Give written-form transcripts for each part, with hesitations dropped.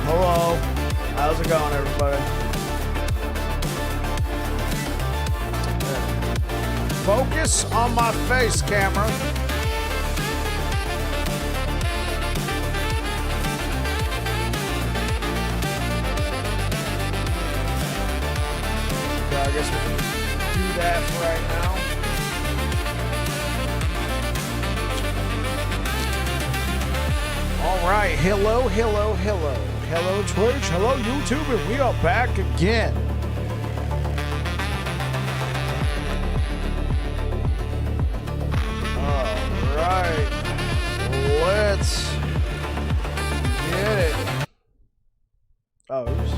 Hello. How's it going, everybody? Focus on my face, camera. Okay, I guess we can do that for right now. All right, hello, hello, hello. Hello, Twitch. Hello, YouTube, and we are back again. All right, let's get it. Oh, oops.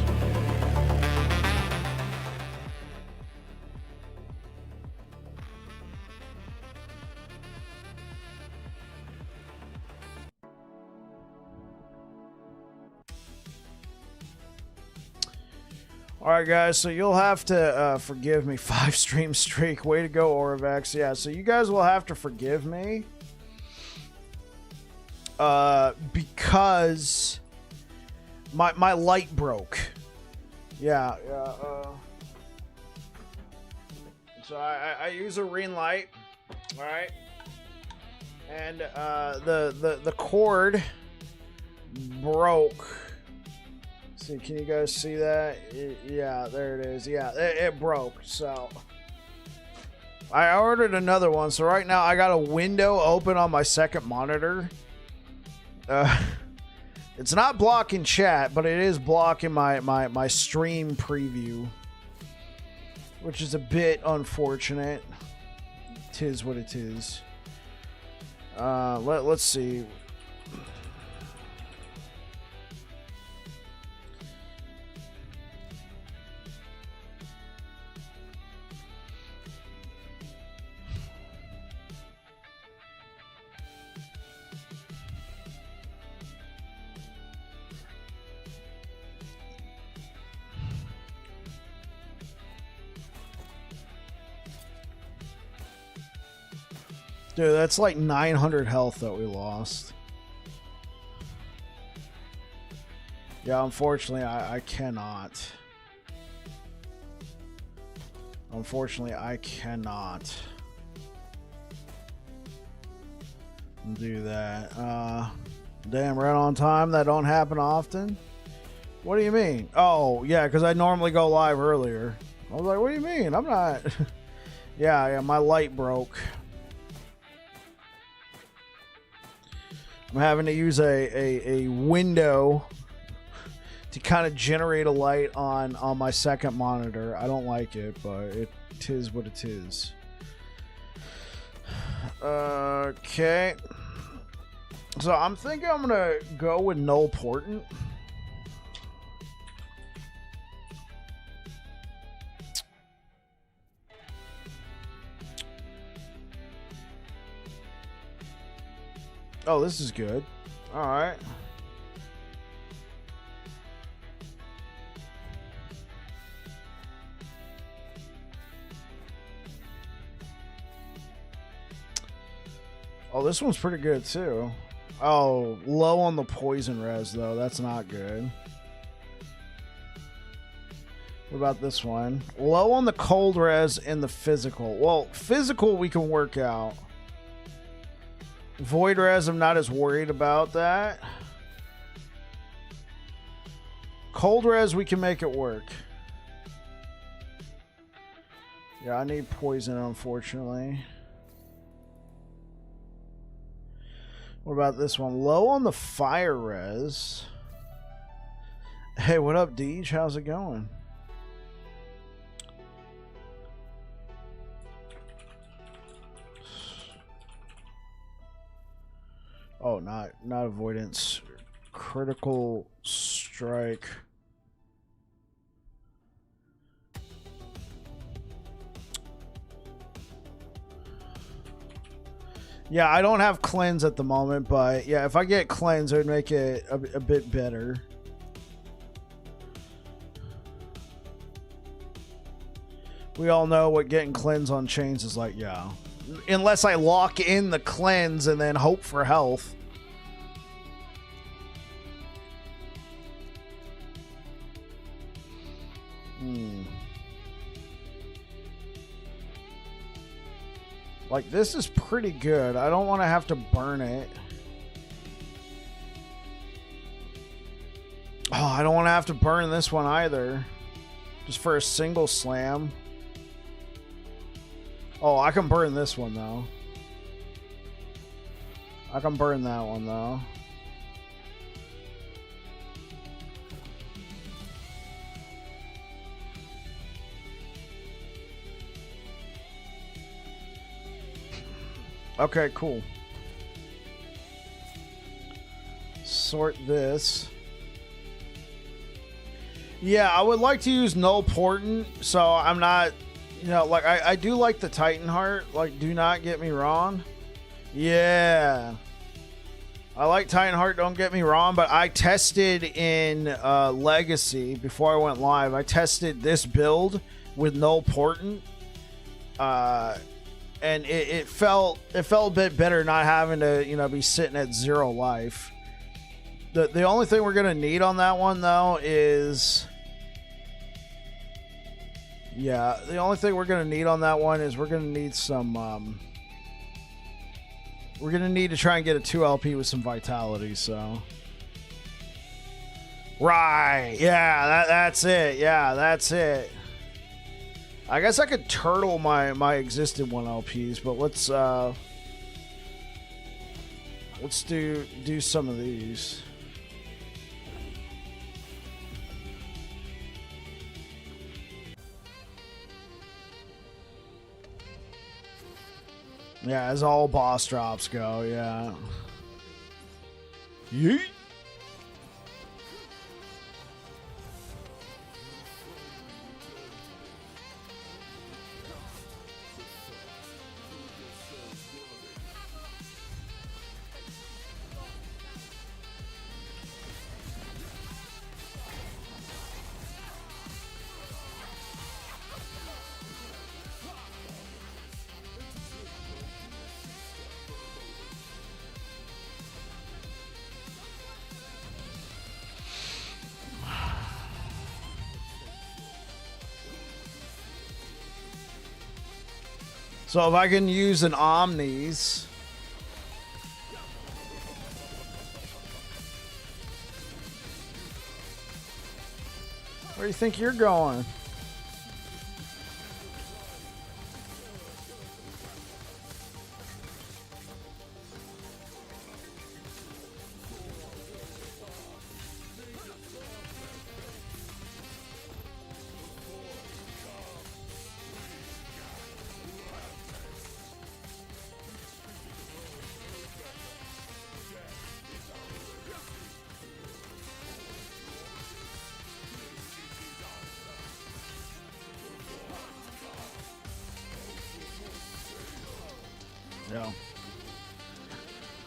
Alright guys, so you'll have to forgive me. 5 stream streak. Way to go, Orvex. Yeah, so you guys will have to forgive me. Because my light broke. Yeah. So I use a ring light. Alright. And the cord broke. See, can you guys see that? Yeah, there it is. Yeah, it broke. So I ordered another one. So right now I got a window open on my second monitor. It's not blocking chat, but it is blocking my stream preview, which is a bit unfortunate. Tis what it is. Let's see. Dude, that's like 900 health that we lost. Yeah, unfortunately, I cannot. Unfortunately, I cannot do that. Damn, right on time. That don't happen often. What do you mean? Oh, yeah, because I normally go live earlier. I was like, what do you mean? I'm not... yeah, my light broke. I'm having to use a window to kind of generate a light on my second monitor. I don't like it, but it is what it is. Okay. So I'm thinking I'm gonna go with null portent. Oh, this is good. All right. Oh, this one's pretty good too. Oh, low on the poison res though. That's not good. What about this one? Low on the cold res and the physical. Well, physical we can work out. Void res, I'm not as worried about that. Cold res, we can make it work. Yeah, I need poison, unfortunately. What about this one? Low on the fire res. Hey, what up, Deej? How's it going? Oh, not avoidance. Critical strike. Yeah, I don't have cleanse at the moment, but yeah, if I get cleanse, it would make it a bit better. We all know what getting cleanse on chains is like, yeah. Unless I lock in the cleanse and then hope for health. Like, this is pretty good. I don't want to have to burn it. Oh, I don't want to have to burn this one either. Just for a single slam. Oh, I can burn this one, though. I can burn that one, though. Okay, cool. Sort this. Yeah, I would like to use null portent, so I'm not, you know, like, I do like the Titan Heart, like, do not get me wrong. Yeah. I like Titan Heart, don't get me wrong, but I tested in Legacy before I went live. I tested this build with null portent. And it felt a bit better not having to, you know, be sitting at 0 life. The only thing we're gonna need on that one though is, yeah, the only thing we're gonna need on that one is we're gonna need some we're gonna need to try and get a 2 LP with some vitality. So right, yeah, that's it. Yeah, that's it. I guess I could turtle my existing 1 LPs, but let's do some of these. Yeah, as all boss drops go, yeah. Yeet. So if I can use an Omnis. Where do you think you're going?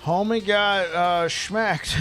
Homie got schmacked.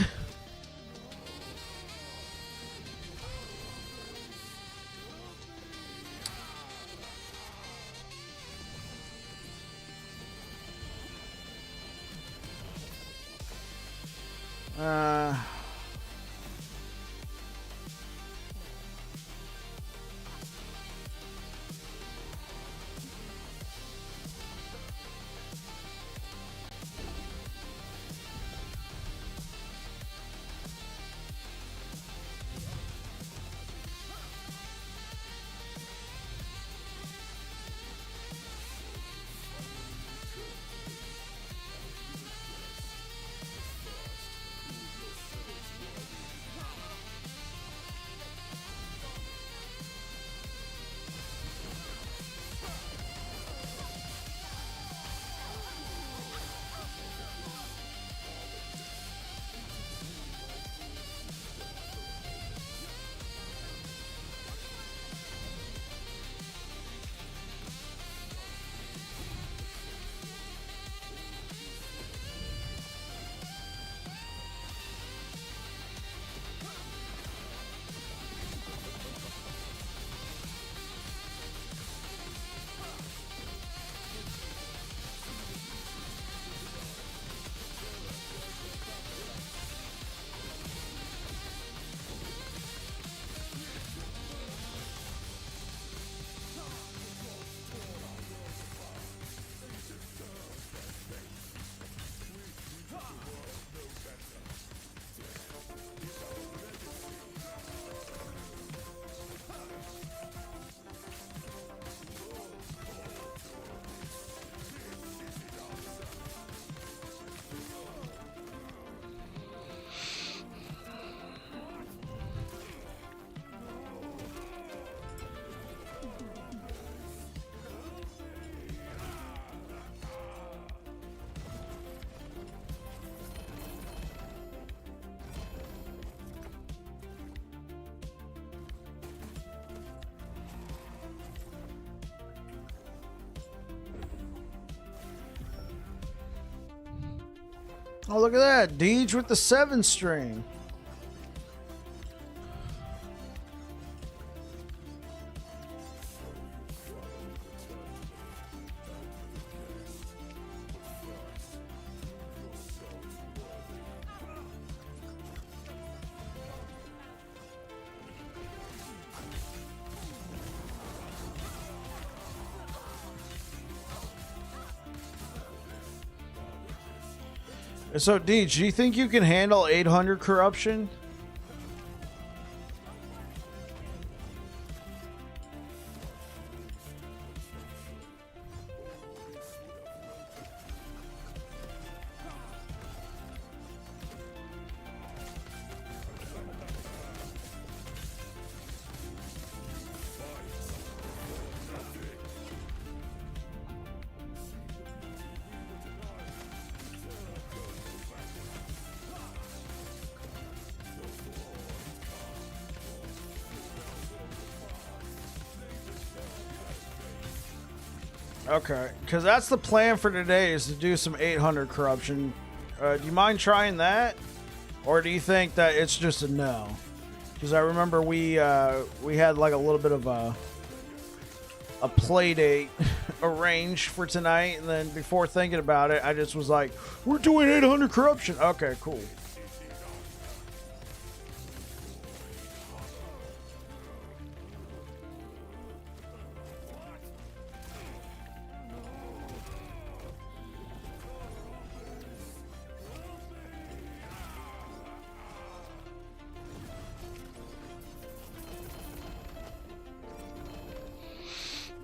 Oh, look at that. Deej with the 7 string. So, Deej, do you think you can handle 800 corruption? Okay, because that's the plan for today, is to do some 800 corruption. Do you mind trying that? Or do you think that it's just a no? Because I remember we had like a little bit of a play date arranged for tonight, and then before thinking about it, I just was like, we're doing 800 corruption. Okay, cool.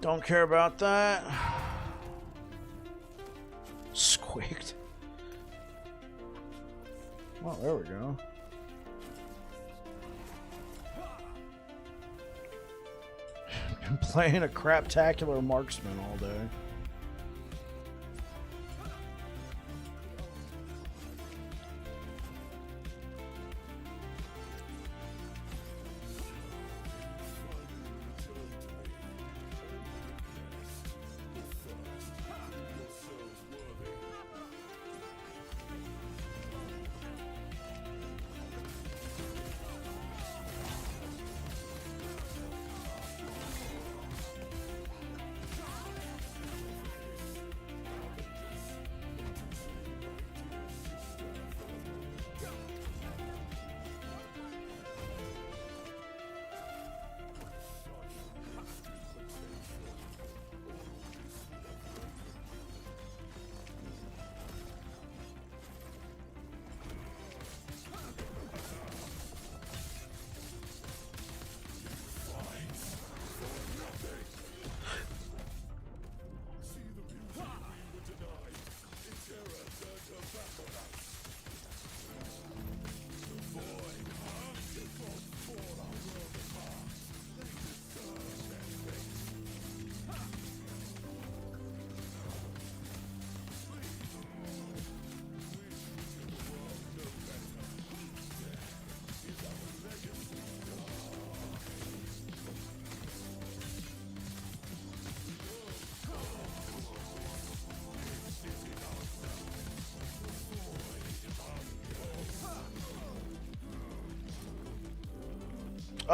Don't care about that. Squeaked. Well, there we go. Been playing a craptacular marksman all day.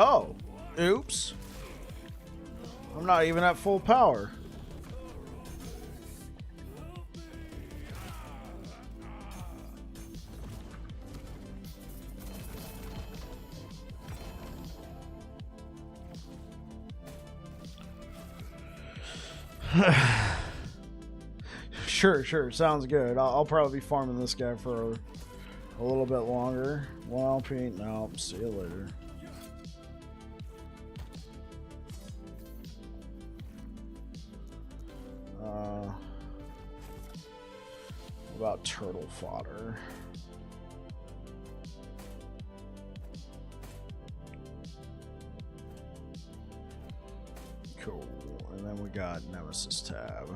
Oh, oops. I'm not even at full power. Sure. Sounds good. I'll probably be farming this guy for a little bit longer. 1 LP. No, see you later. About turtle fodder. Cool. And then we got Nemesis tab.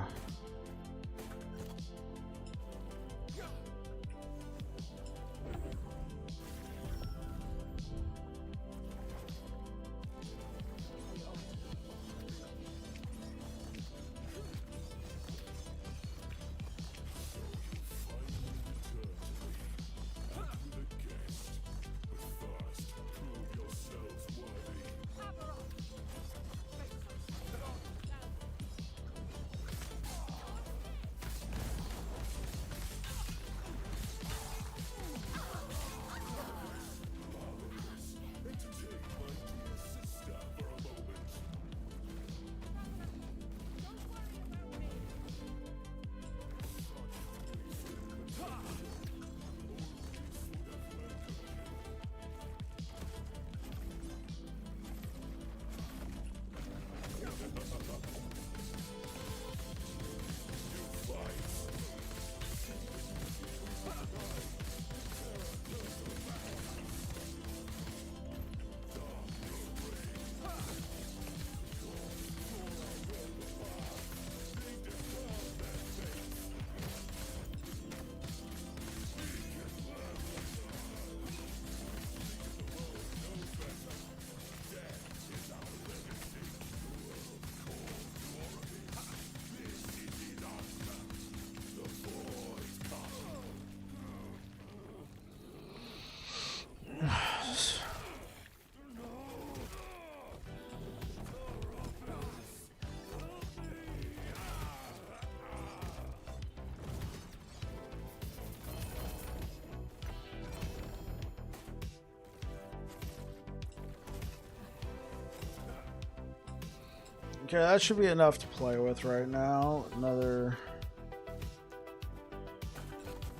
Okay, that should be enough to play with right now. Another...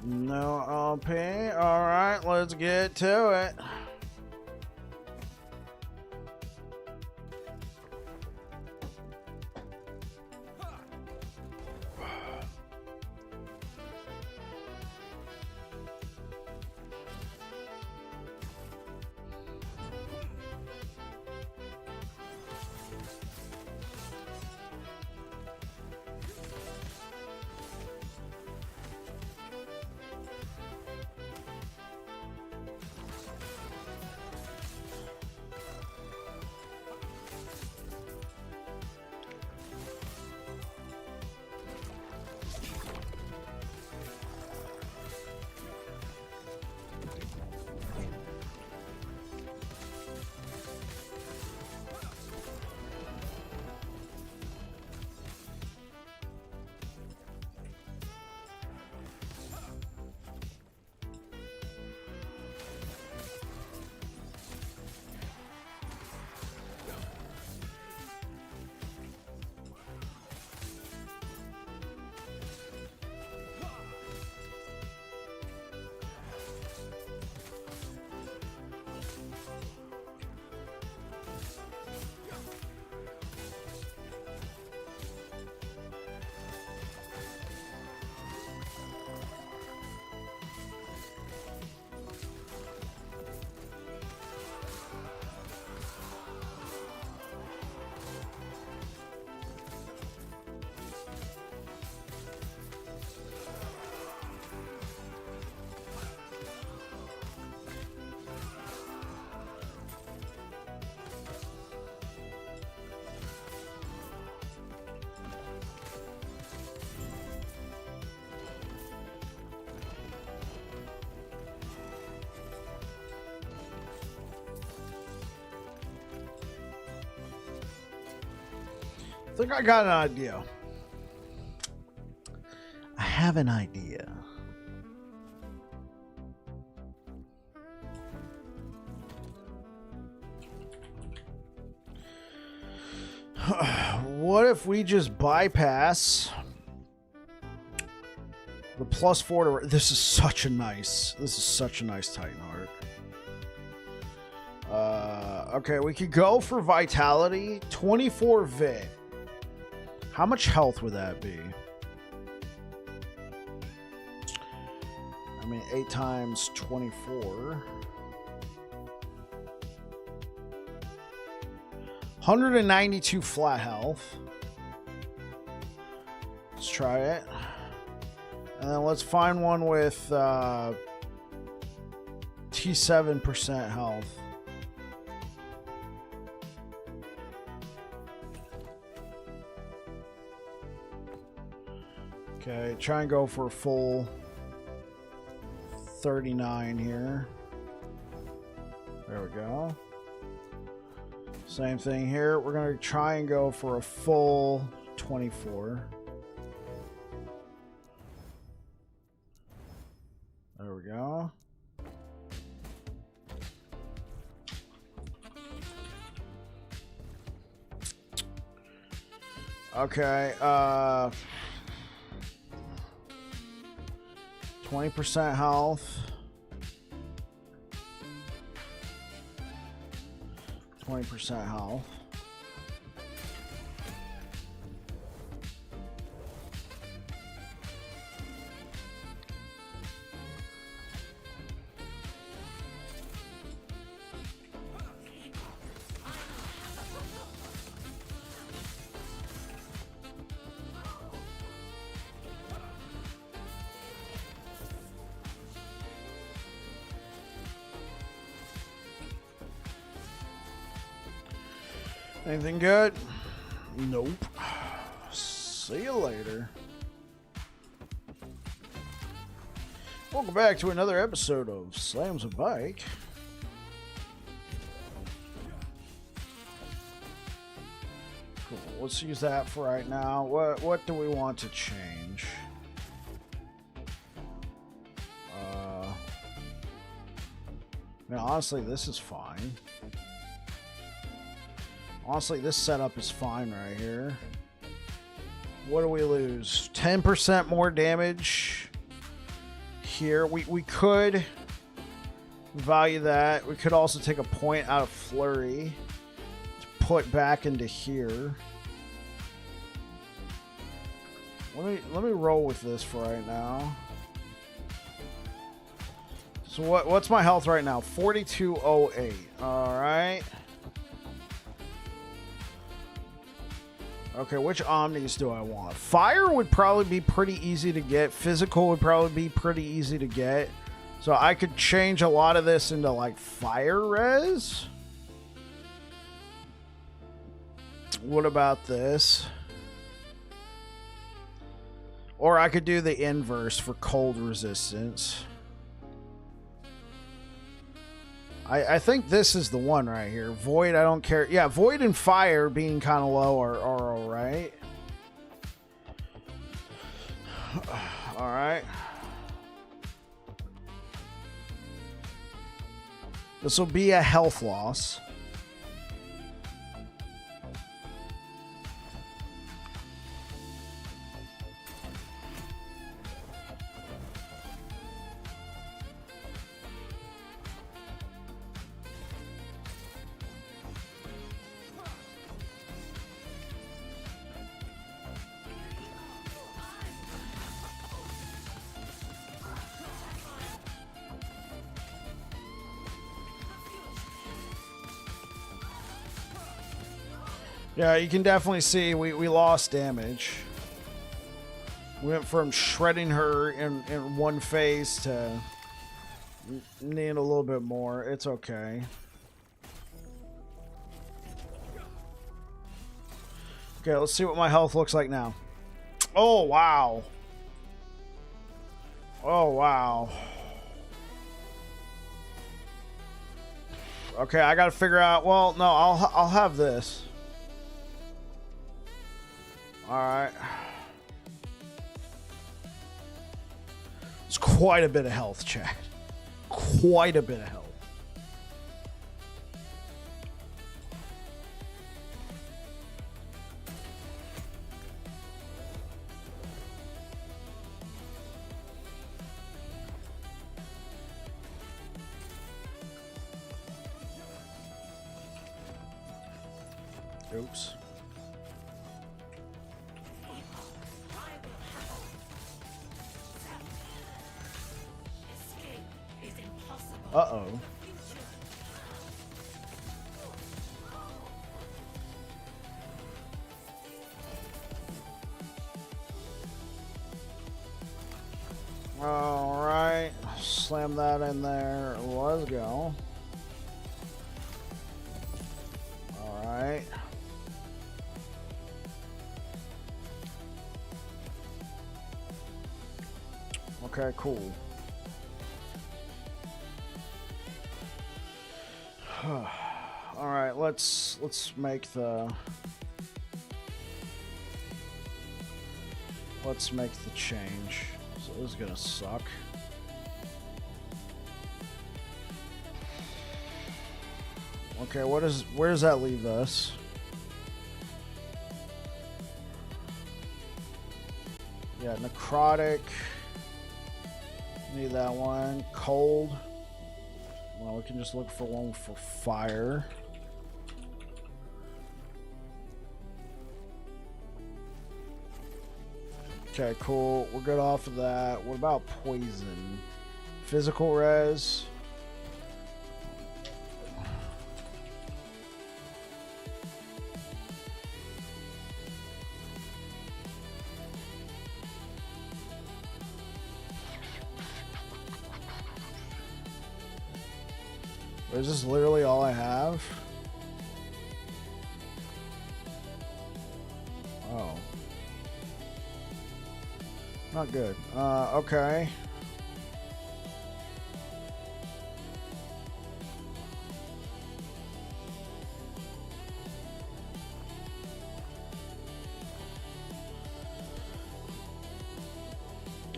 No LP. Alright, let's get to it. I think I got an idea. I have an idea. What if we just bypass the +4 to... This is such a nice Titanheart. Okay, we could go for Vitality, 24 Vit. How much health would that be? I mean, 8 times 24. 192 flat health. Let's try it. And then let's find one with T7% health. Okay, try and go for a full 39 here. There we go. Same thing here. We're going to try and go for a full 24. There we go. Okay, 20% health. 20% health. Anything good? Nope. See you later. Welcome back to another episode of Slams a Bike. Cool. Let's use that for right now. What do we want to change? I mean, honestly, this is fine. Honestly, this setup is fine right here. What do we lose? 10% more damage here. We could value that. We could also take a point out of Flurry to put back into here. Let me roll with this for right now. So what's my health right now? 4208. All right. Okay, which Omnis do I want? Fire would probably be pretty easy to get. Physical would probably be pretty easy to get. So I could change a lot of this into like fire res. What about this? Or I could do the inverse for cold resistance. I think this is the one right here. Void, I don't care. Yeah, Void and Fire being kind of low are all right. All right. This will be a health loss. Yeah, you can definitely see we lost damage. We went from shredding her in one phase to needing a little bit more. It's okay. Okay, let's see what my health looks like now. Oh, wow. Oh, wow. Okay, I gotta figure out... Well, no, I'll have this. Alright. It's quite a bit of health, chat. Quite a bit of health. Oops. Uh-oh. All right. Slam that in there. Let's go. All right. Okay, cool. All right, let's make the change. So this is gonna suck. Okay, where does that leave us? Yeah, necrotic. Need that one. Cold. Well, we can just look for one for fire. Okay, cool. We're good off of that. What about poison? Physical res. Is this literally all I have? Oh. Not good. Okay.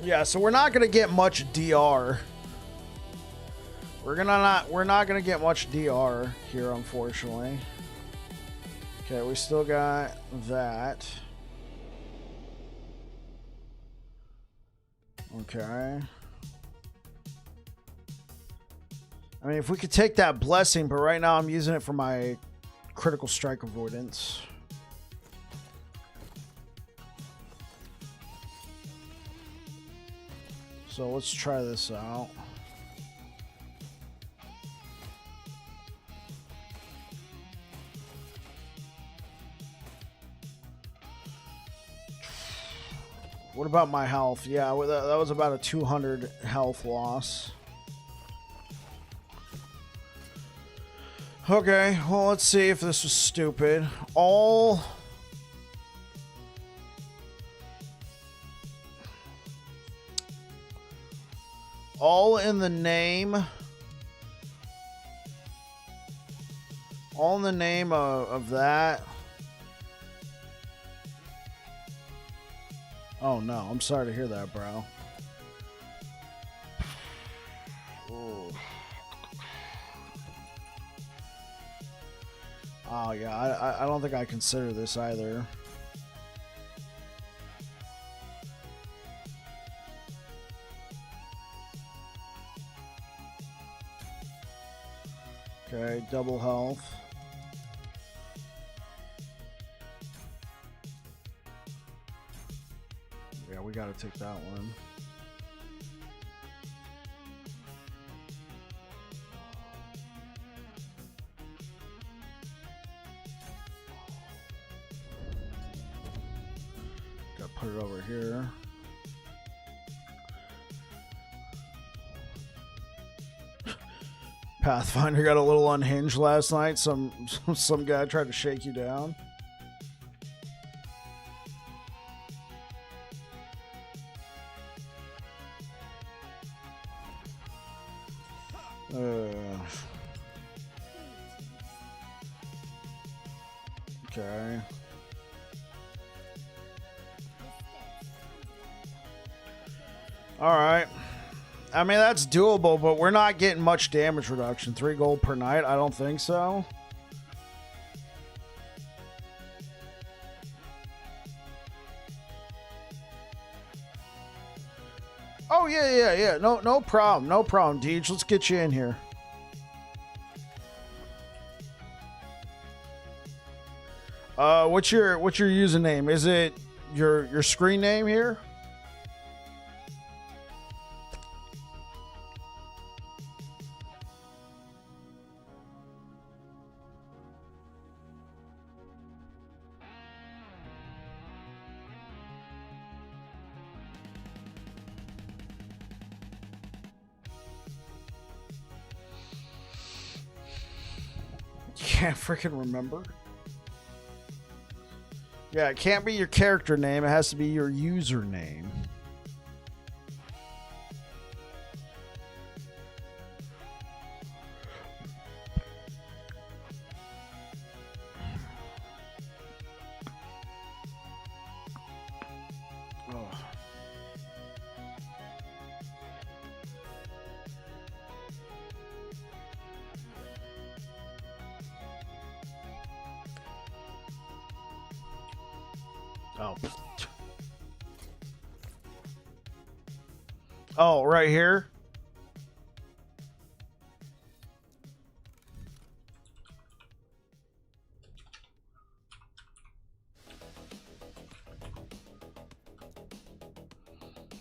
Yeah, so we're not gonna get much DR. We're not gonna get much DR here, unfortunately. Okay, we still got that. Okay. I mean, if we could take that blessing, but right now I'm using it for my critical strike avoidance. So let's try this out. What about my health? Yeah, that was about a 200 health loss. Okay, well, let's see if this was stupid. All in the name of that. Oh no, I'm sorry to hear that, bro. Ooh. Oh yeah, I don't think I consider this either. Okay, double health. Yeah, we gotta take that one. Gotta put it over here. Pathfinder got a little unhinged last night. Some guy tried to shake you down. Okay. All right. I mean, that's doable, but we're not getting much damage reduction. 3 gold per night? I don't think so. Oh, yeah. No problem. No problem, Deej. Let's get you in here. What's your username? Is it your screen name here? Can't freaking remember. Yeah, it can't be your character name. It has to be your username. Oh, right here.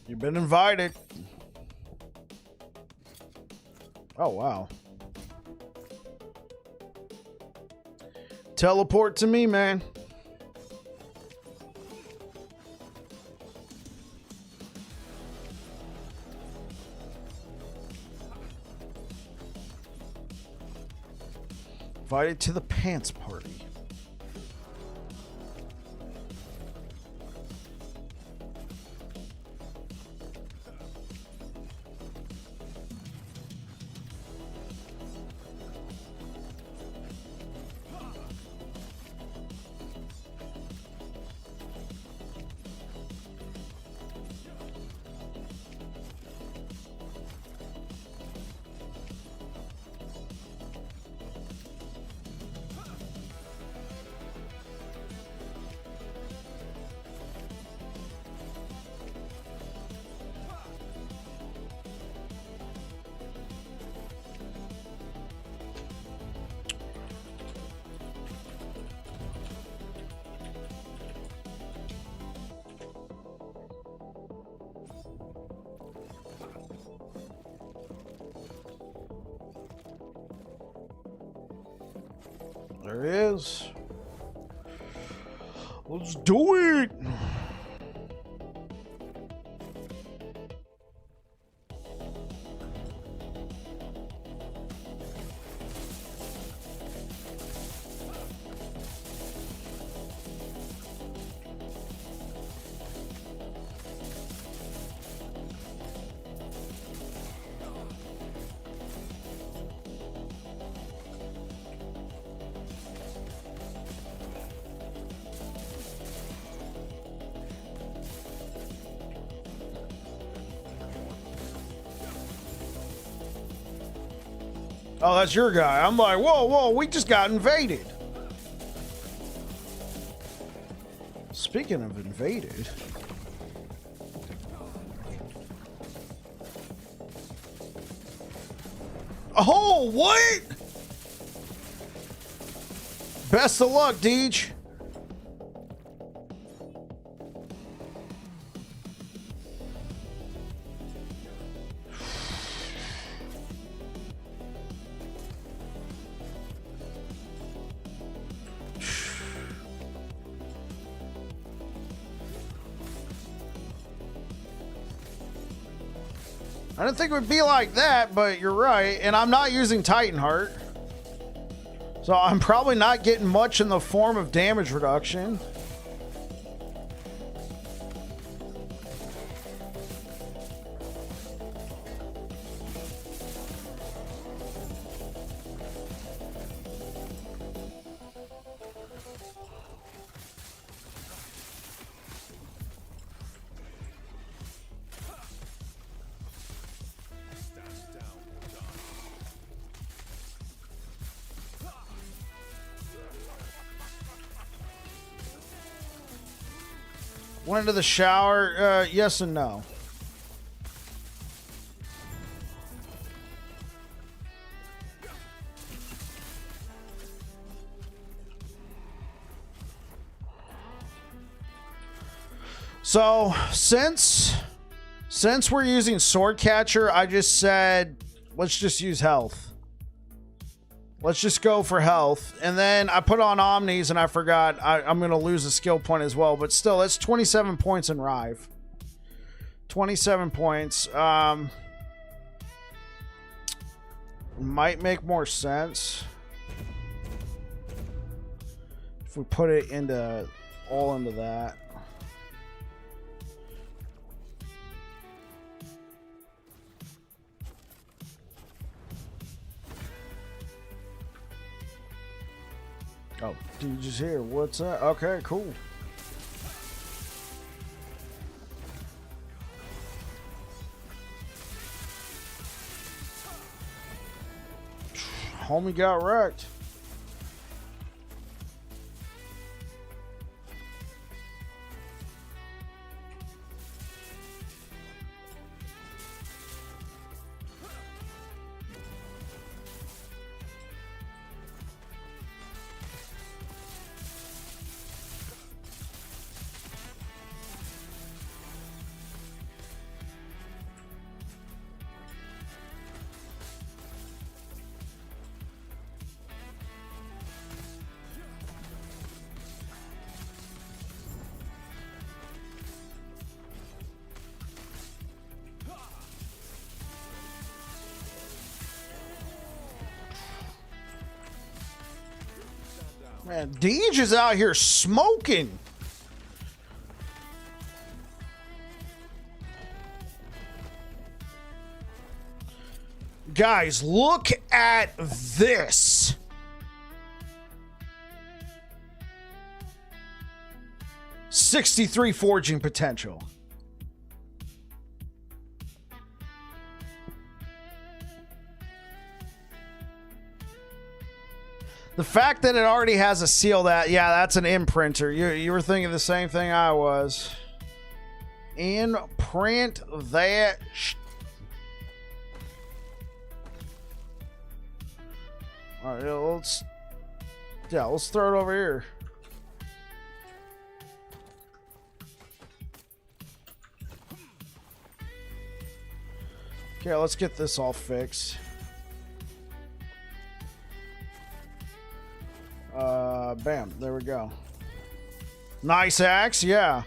You've been invited. Oh, wow. Teleport to me, man. Invited to the pants party. There he is. Let's do it. Oh, that's your guy. I'm like, whoa, we just got invaded. Speaking of invaded. Oh, what? Best of luck, Deej. I didn't think it would be like that, but you're right. And I'm not using Titan Heart. So I'm probably not getting much in the form of damage reduction. Went to the shower. Yes and no. So since we're using sword catcher, I just said let's just use health. Let's just go for health. And then I put on Omnis and I forgot I'm going to lose a skill point as well. But still, that's 27 points in Rive. 27 points. Might make more sense if we put it into all into that. Oh, did you just hear? What's that? Okay, cool. Homie got wrecked. Man, Deej is out here smoking. Guys, look at this. $63 forging potential. The fact that it already has a seal that's an imprinter. You were thinking the same thing I was. Imprint that. All right, let's throw it over here. Okay, let's get this all fixed. Bam, there we go. Nice axe, yeah.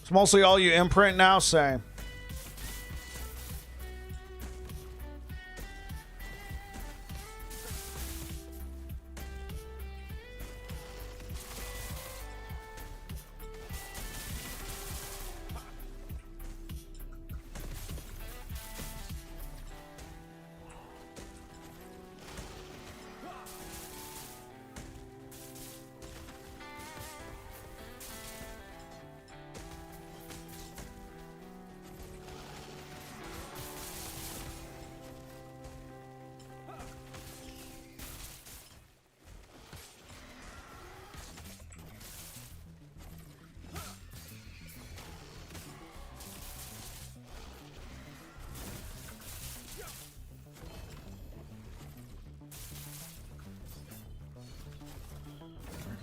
It's mostly all you imprint now, same.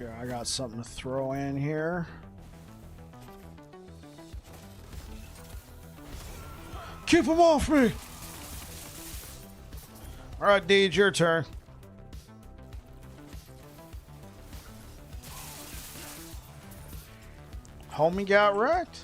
Okay, I got something to throw in here. Keep him off me! Alright, Deej, your turn. Homie got wrecked.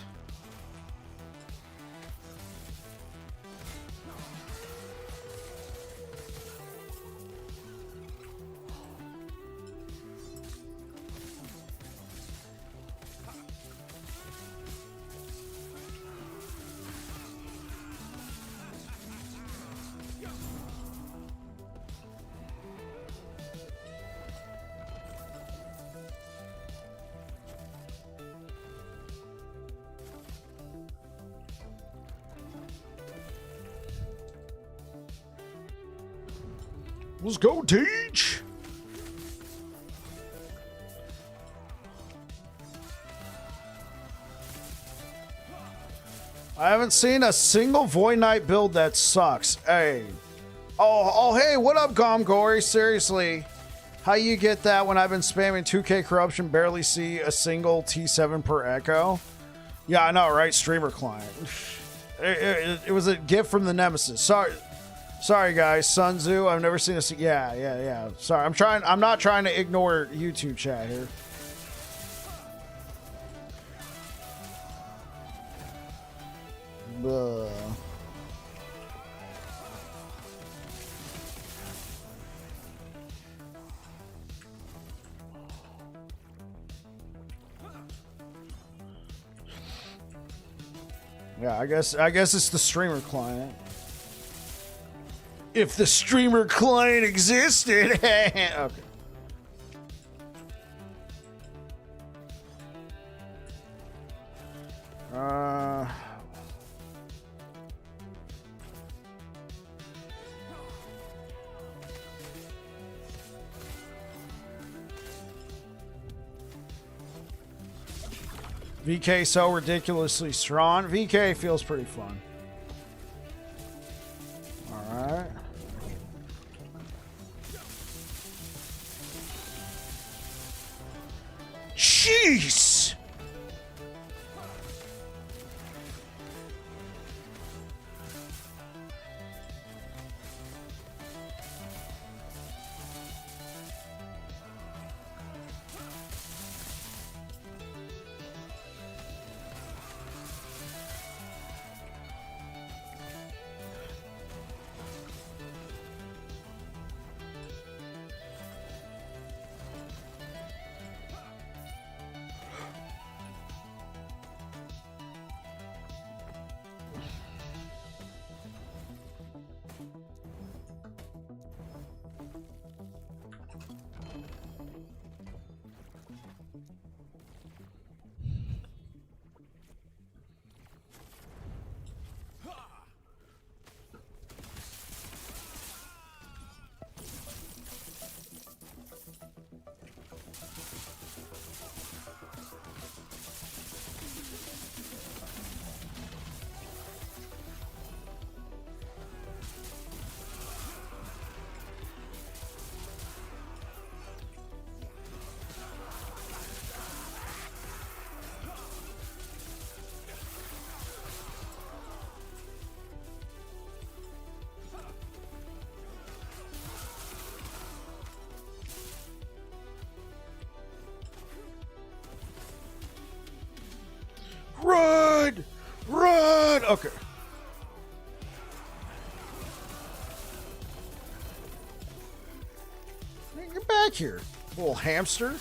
Let's go, Deej! I haven't seen a single Void Knight build that sucks. Hey. Oh, hey, what up, Gomgory? Seriously. How you get that when I've been spamming 2K Corruption, barely see a single T7 per echo? Yeah, I know, right? Streamer client. It was a gift from the Nemesis. Sorry, guys. Sun Tzu, I've never seen a... Yeah. Sorry, I'm not trying to ignore YouTube chat here. Buh. Yeah, I guess it's the streamer client. If the streamer client existed. Okay. VK so ridiculously strong. VK feels pretty fun. Alright. Jeez! Run! Run! Okay. Get back here, little hamster.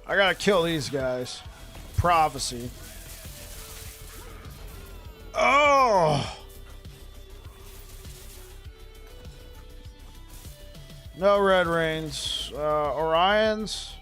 I gotta kill these guys. Prophecy. Oh! No red rains. Orions.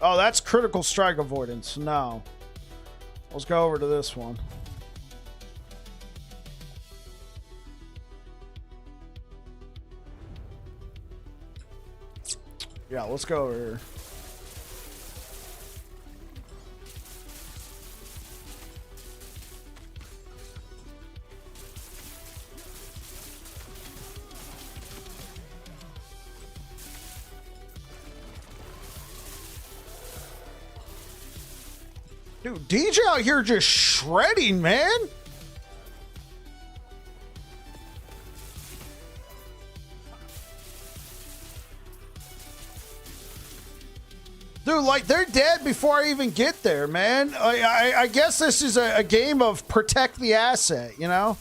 Oh, that's critical strike avoidance. No. Let's go over to this one. Yeah, let's go over here. Dude, DJ out here just shredding, man. Dude, like, they're dead before I even get there, man. I guess this is a game of protect the asset, you know?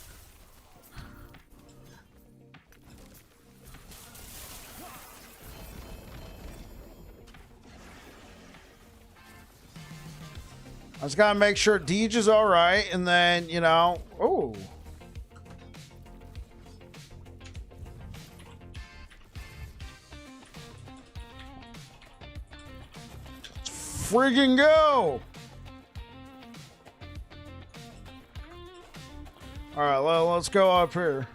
I just gotta make sure Deej is alright, and then, you know... Oh. Friggin' go! Alright, well, let's go up here.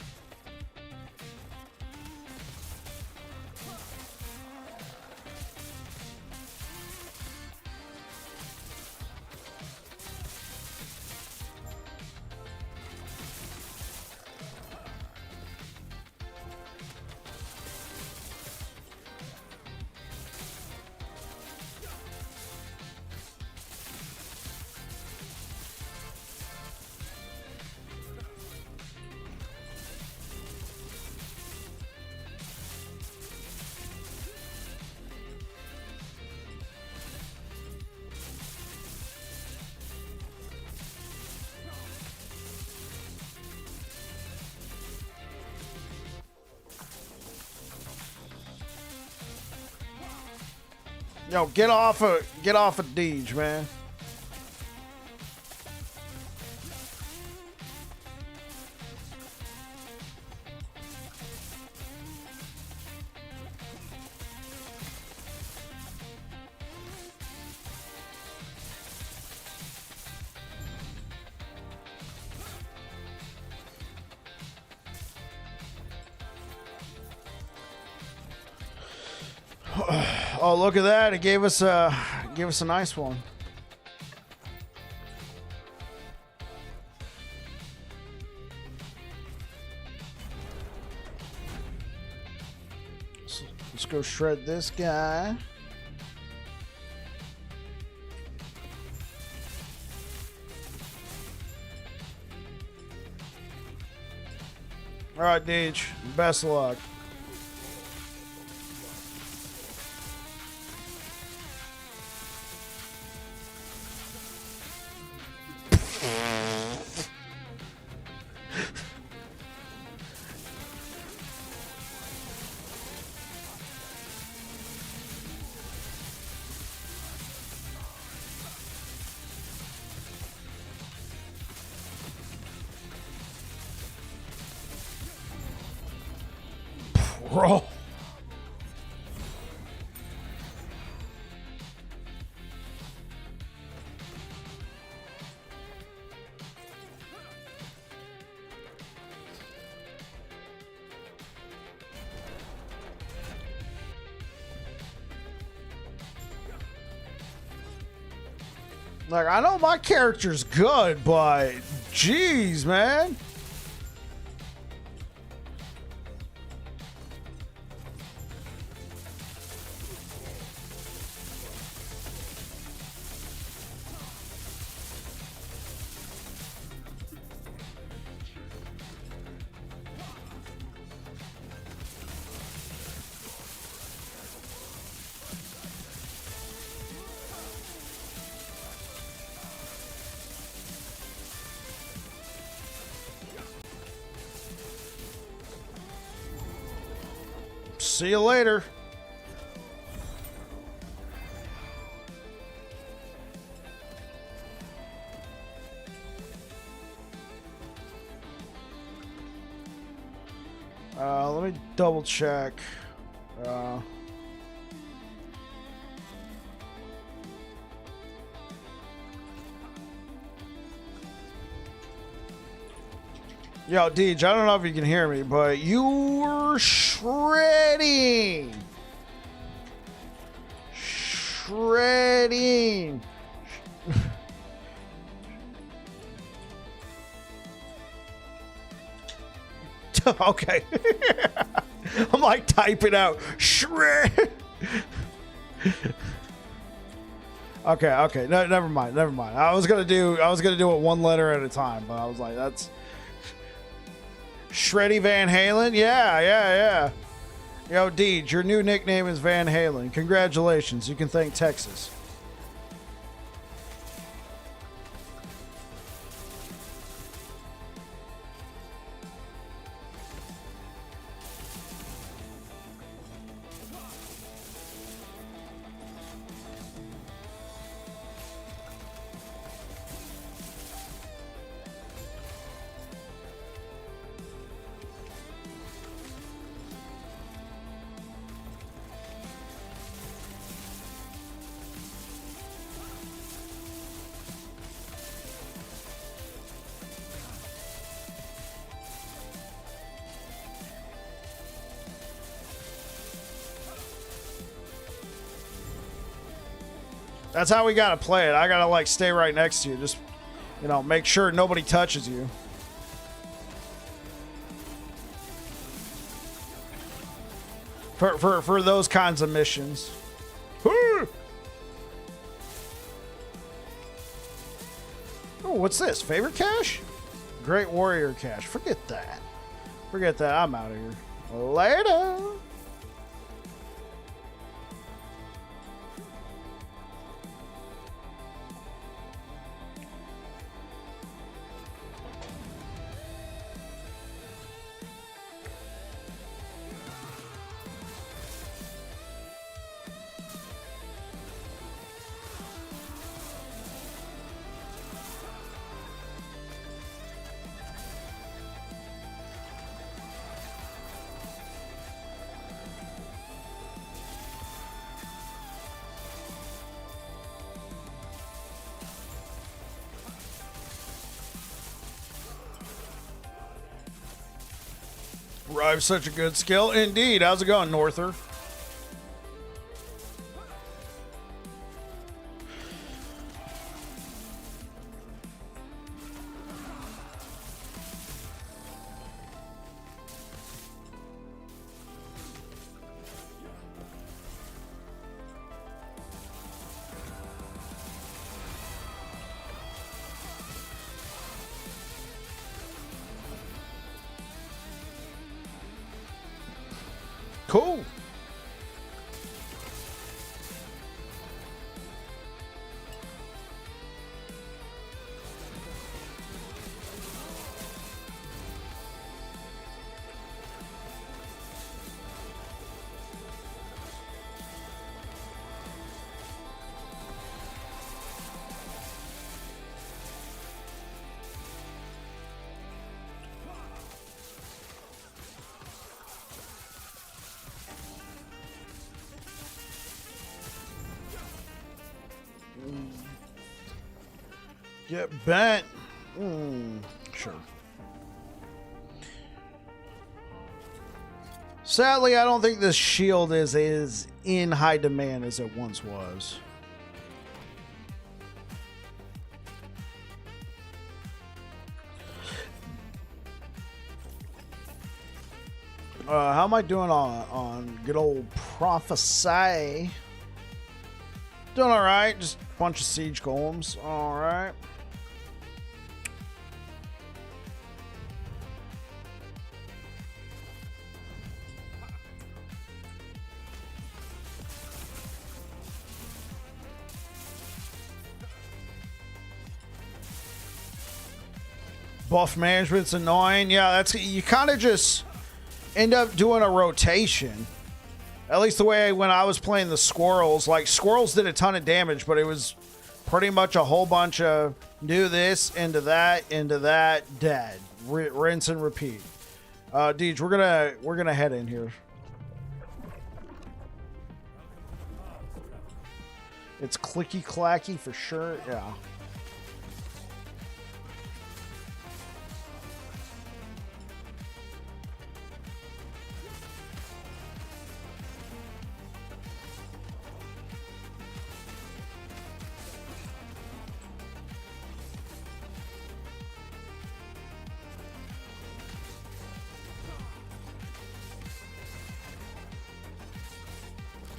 Yo, get off of Deej, man. Oh, look at that! It gave us a nice one. So let's go shred this guy. All right, Deej. Best of luck. Bro. Like, I know my character's good, but jeez, man. See you later. Let me double check. Yo, Deej, I don't know if you can hear me, but you were shredding. Shredding. Okay. I'm like typing out shred. Okay. No, never mind. I was gonna do it one letter at a time, but I was like, that's Shreddy Van Halen. Yeah. Yo, Deej, your new nickname is Van Halen. Congratulations. You can thank Texas. That's how we gotta play it. I gotta like stay right next to you. Just, you know, make sure nobody touches you. For those kinds of missions. Oh, what's this? Favorite cache? Great Warrior cache. Forget that. I'm out of here. Later. Rive's such a good skill. Indeed. How's it going, Norther? Cool. Get bent. Sure. Sadly, I don't think this shield is in high demand as it once was. How am I doing on good old Prophecy? Doing all right. Just a bunch of siege golems. All right. Buff management's annoying. Yeah, that's, you kind of just end up doing a rotation. At least the way when I was playing the squirrels, like squirrels did a ton of damage, but it was pretty much a whole bunch of do this into that, dead, rinse and repeat. Deej, we're gonna head in here. It's clicky clacky for sure. Yeah.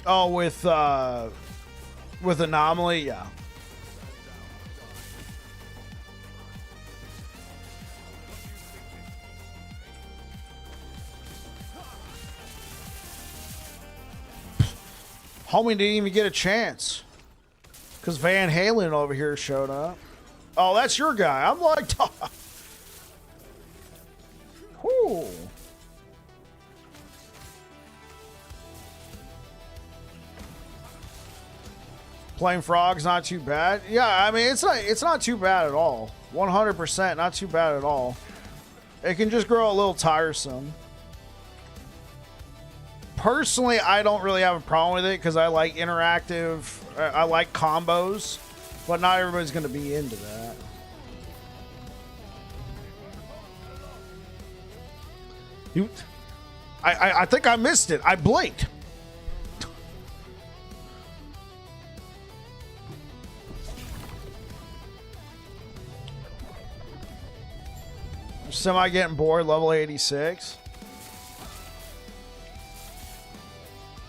Oh, with With anomaly, yeah. Homie didn't even get a chance. Because Van Halen over here showed up. Oh, that's your guy. I'm like, whew. Playing Frog's not too bad. Yeah, I mean it's not too bad at all. 100% not too bad at all. It can just grow a little tiresome. Personally, I don't really have a problem with it because I like interactive. I like combos, but not everybody's going to be into that. I think I missed it. I blinked. Semi getting bored, level 86.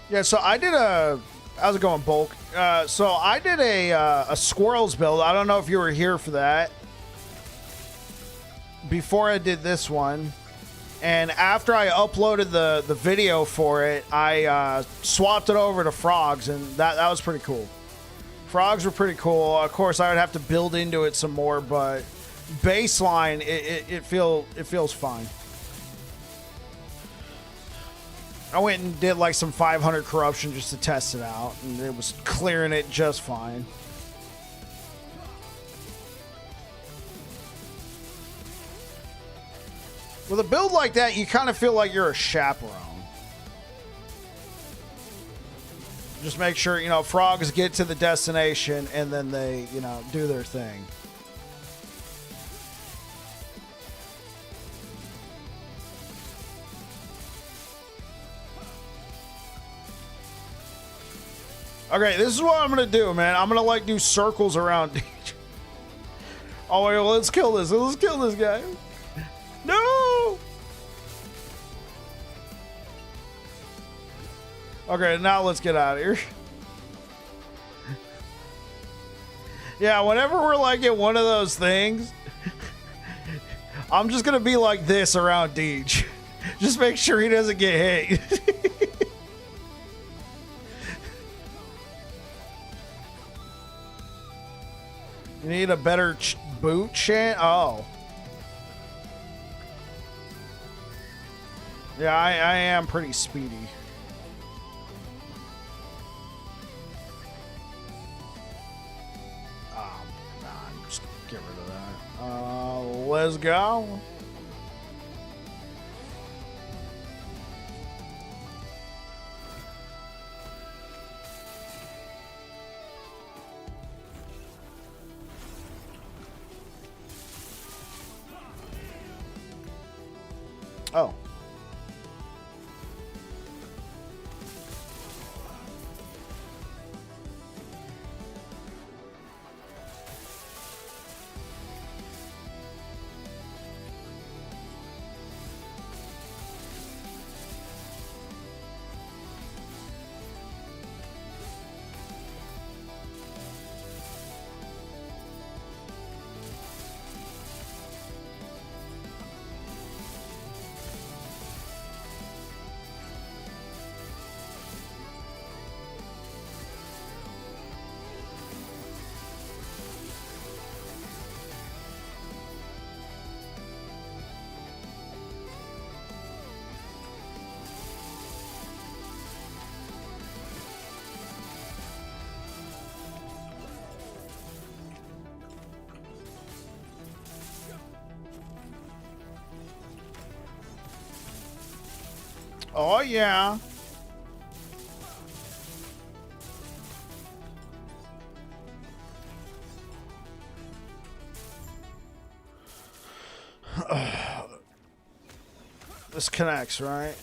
Yeah, so I did a... How's it going, Bulk? So I did a Squirrels build. I don't know if you were here for that. Before I did this one. And after I uploaded the video for it, I swapped it over to Frogs, and that was pretty cool. Frogs were pretty cool. Of course, I would have to build into it some more, but... baseline, it feels fine. I went and did like some 500 corruption just to test it out, and it was clearing it just fine. With a build like that, you kind of feel like you're a chaperone. Just make sure, you know, Frogs get to the destination and then they, you know, do their thing. Okay, this is what I'm gonna do, man. I'm gonna like do circles around each. Oh wait, well, let's kill this. Let's kill this guy. No. Okay, now let's get out of here. Yeah, whenever we're like at one of those things, I'm just gonna be like this around Deej. Just make sure he doesn't get hit. You need a better boot chant? Oh. Yeah, I am pretty speedy. Oh, nah, just get rid of that. Let's go. Oh. Oh, yeah. This connects, right?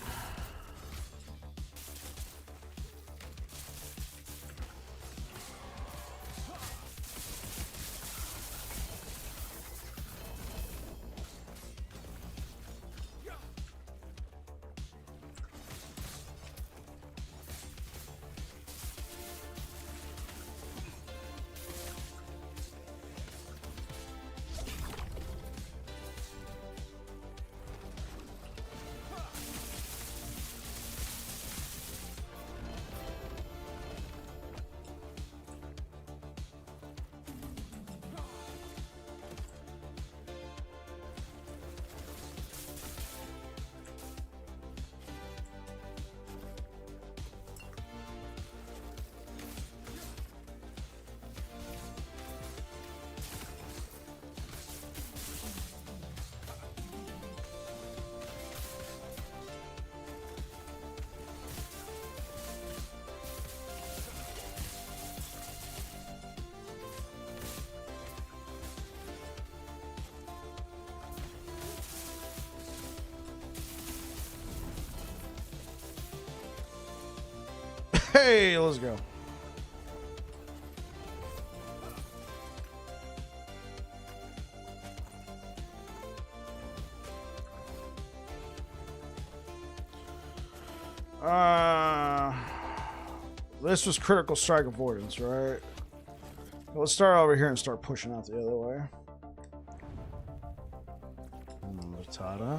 Hey, let's go. This was critical strike avoidance, right? Let's start over here and start pushing out the other way. Ta-da.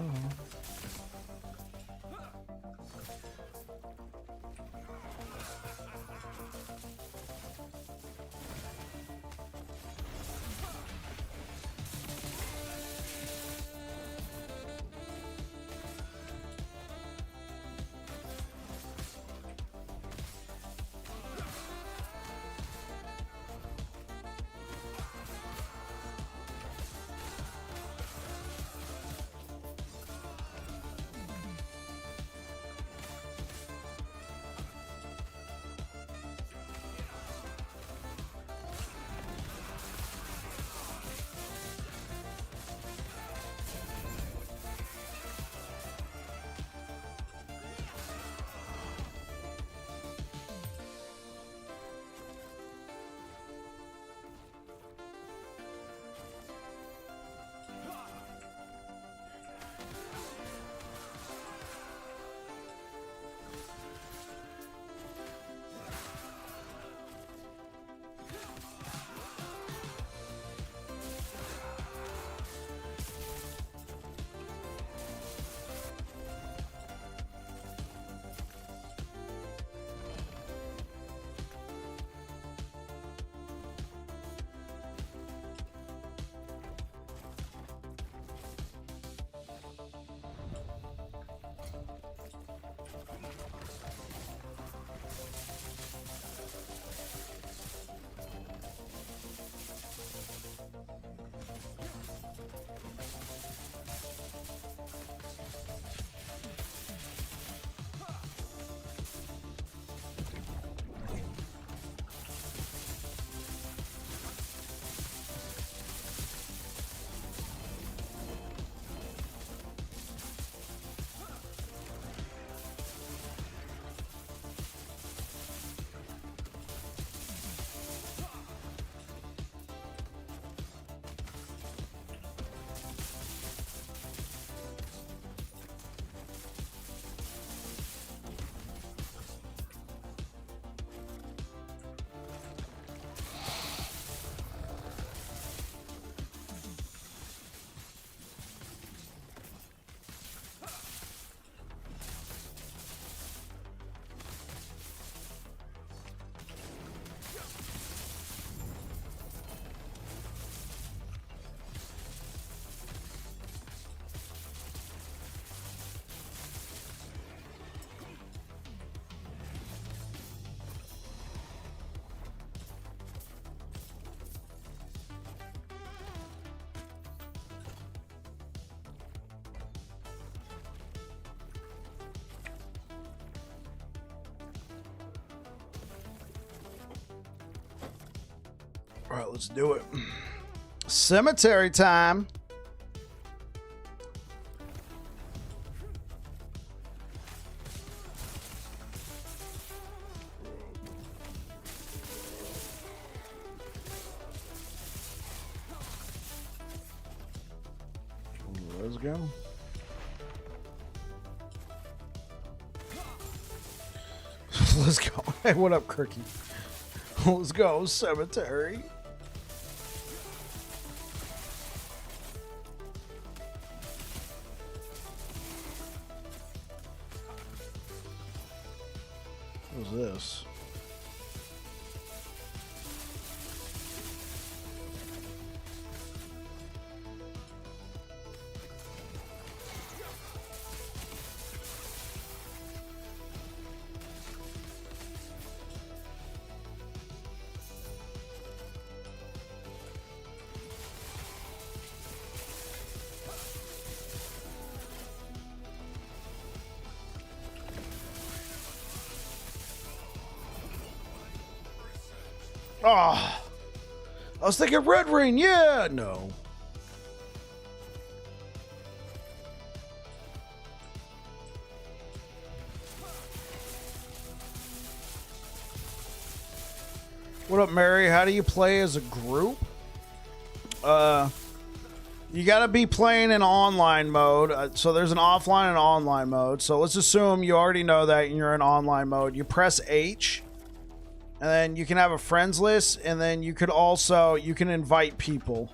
All right, let's do it. Cemetery time. Let's go. Let's go. Hey, what up, Kirky? Let's go, cemetery. What was this? Oh, I was thinking Red Rain. Yeah, no. What up, Mary? How do you play as a group? You gotta be playing in online mode. So there's an offline and online mode. So let's assume you already know that and you're in online mode. You press H, and then you can have a friends list, and then you could also, you can invite people.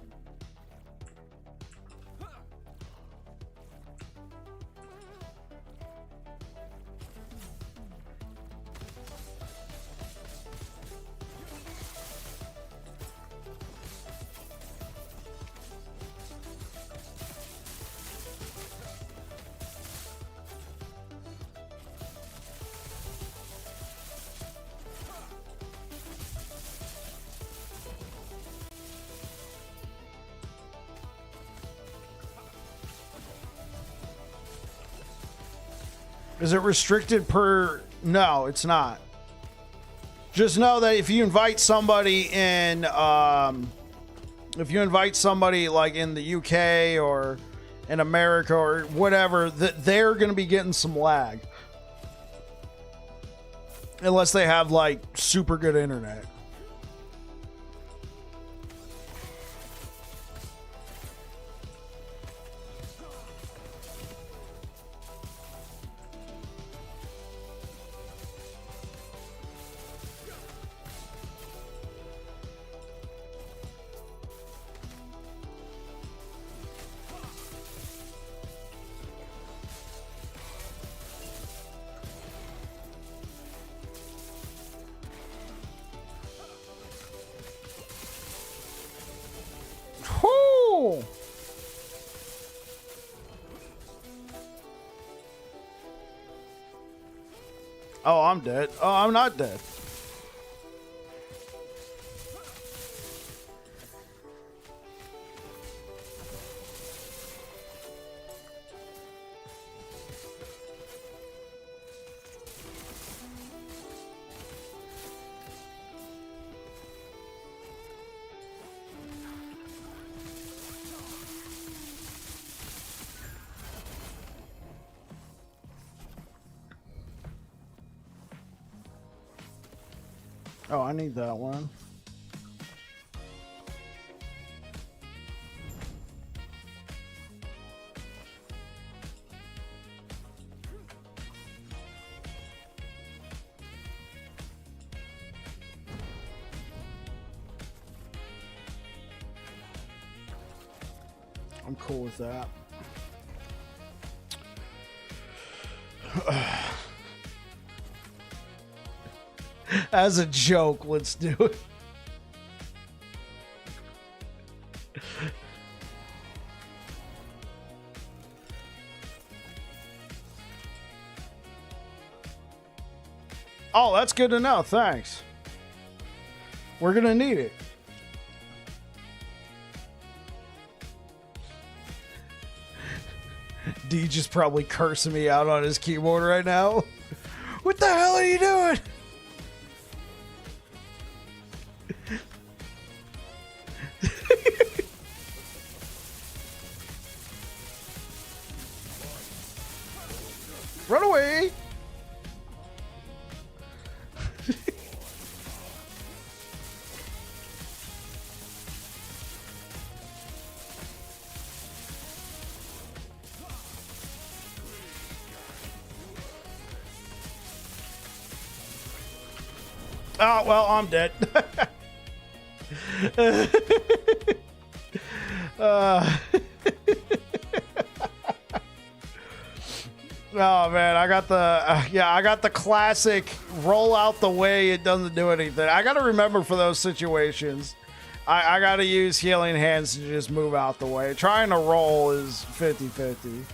Is it restricted per... No, it's not. Just know that if you invite somebody in, if you invite somebody like in the UK or in America or whatever, that they're going to be getting some lag. Unless they have like super good internet. Whoo! Oh, I'm dead. Oh, I'm not dead. Oh, I need that one. I'm cool with that. As a joke, let's do it. Oh, that's good to know. Thanks. We're gonna need it. D just probably cursing me out on his keyboard right now. What the hell are you doing? Run away! Oh, well, I'm dead. Oh man, I got the I got the classic roll out the way, it doesn't do anything. I got to remember for those situations. I got to use healing hands to just move out the way. Trying to roll is 50-50.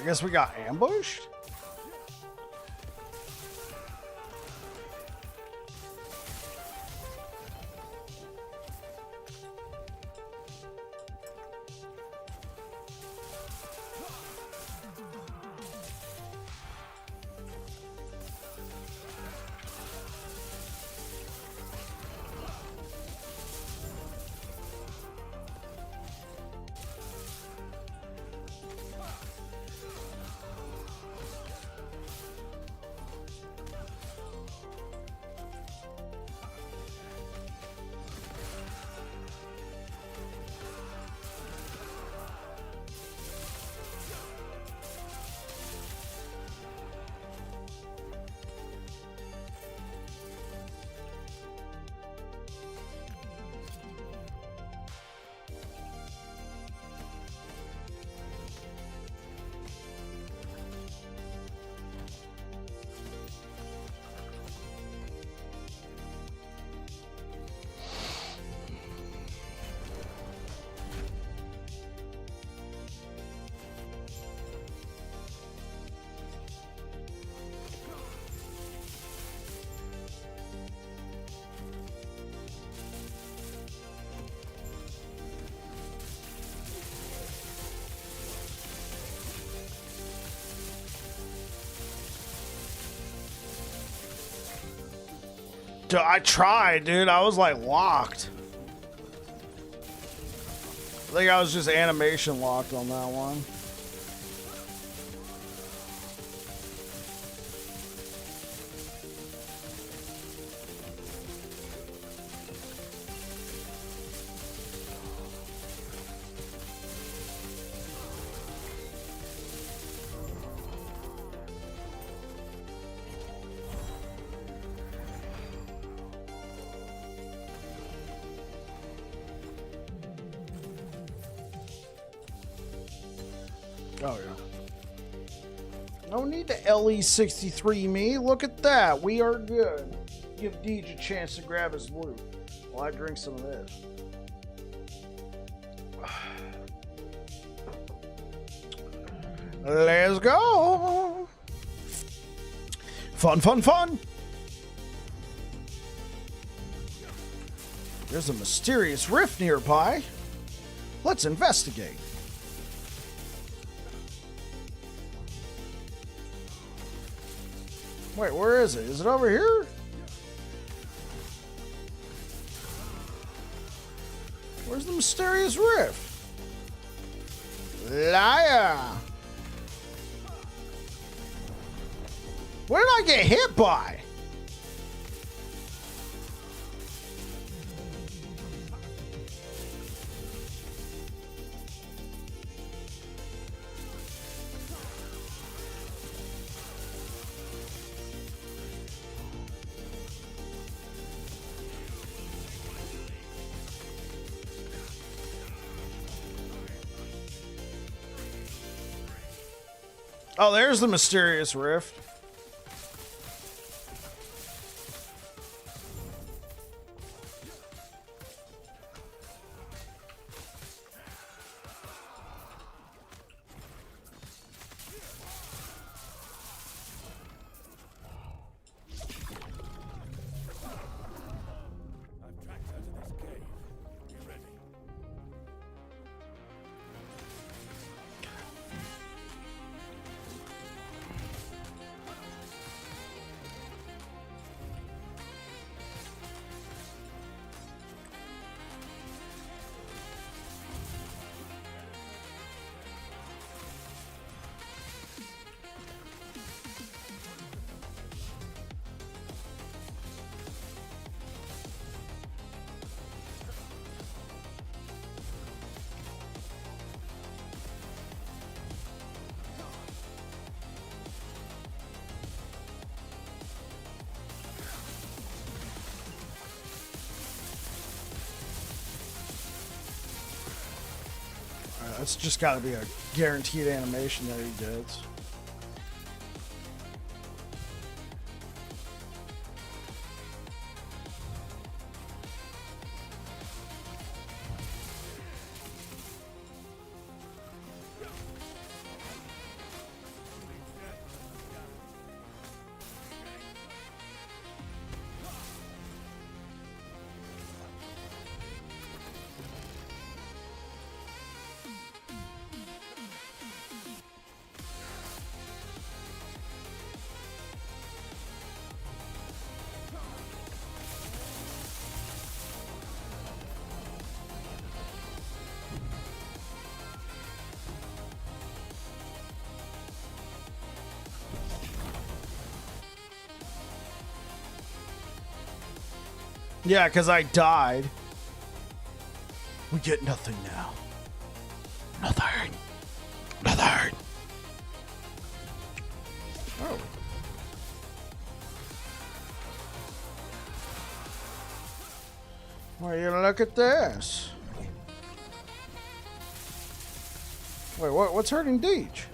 guess we got ambushed? Dude, I tried, dude. I was like locked. I think I was just animation locked on that one. Oh, yeah. No need to LE63 me. Look at that. We are good. Give Deej a chance to grab his loot while I drink some of this. Let's go. Fun, fun, fun. There's a mysterious rift nearby. Let's investigate. Wait, where is it? Is it over here? Where's the mysterious rift? Liar! What did I get hit by? Oh, there's the mysterious rift. That's just got to be a guaranteed animation that he gets. Yeah, because I died. We get nothing now. Nothing. Nothing. Oh. Well, you look at this. Wait, what's hurting Deej?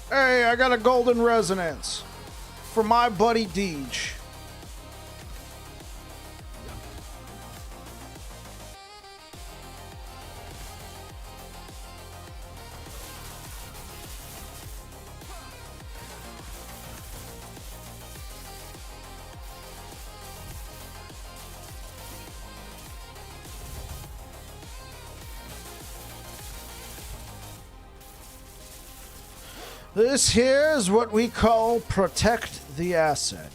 Hey, I got a golden resonance for my buddy Deej. This here is what we call protect the asset.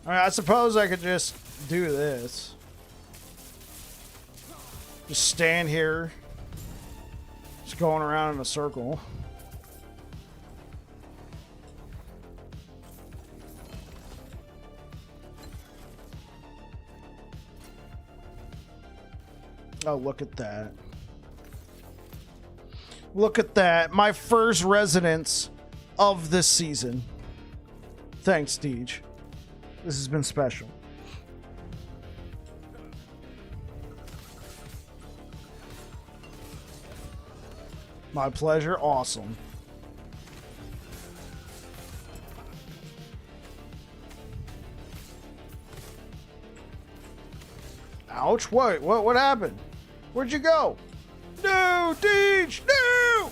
All right, I suppose I could just do this. Just stand here, just going around in a circle. Oh, look at that. Look at that. My first resonance of this season. Thanks, Deej. This has been special. My pleasure. Awesome. Ouch. What happened? Where'd you go? No, Deej! No!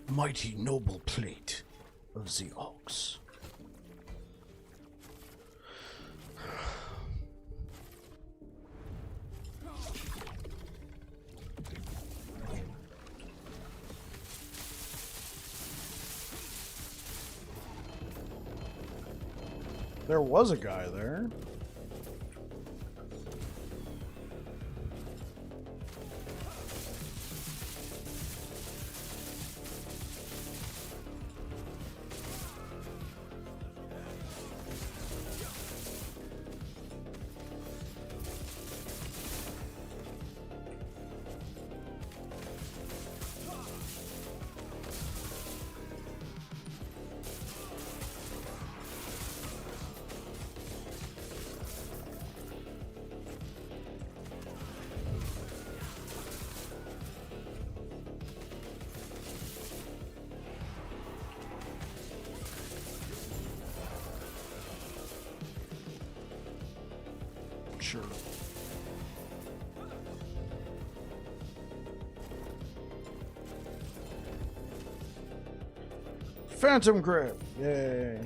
Mighty noble plate of the ox. There was a guy there. Sure. Phantom grip. Yay.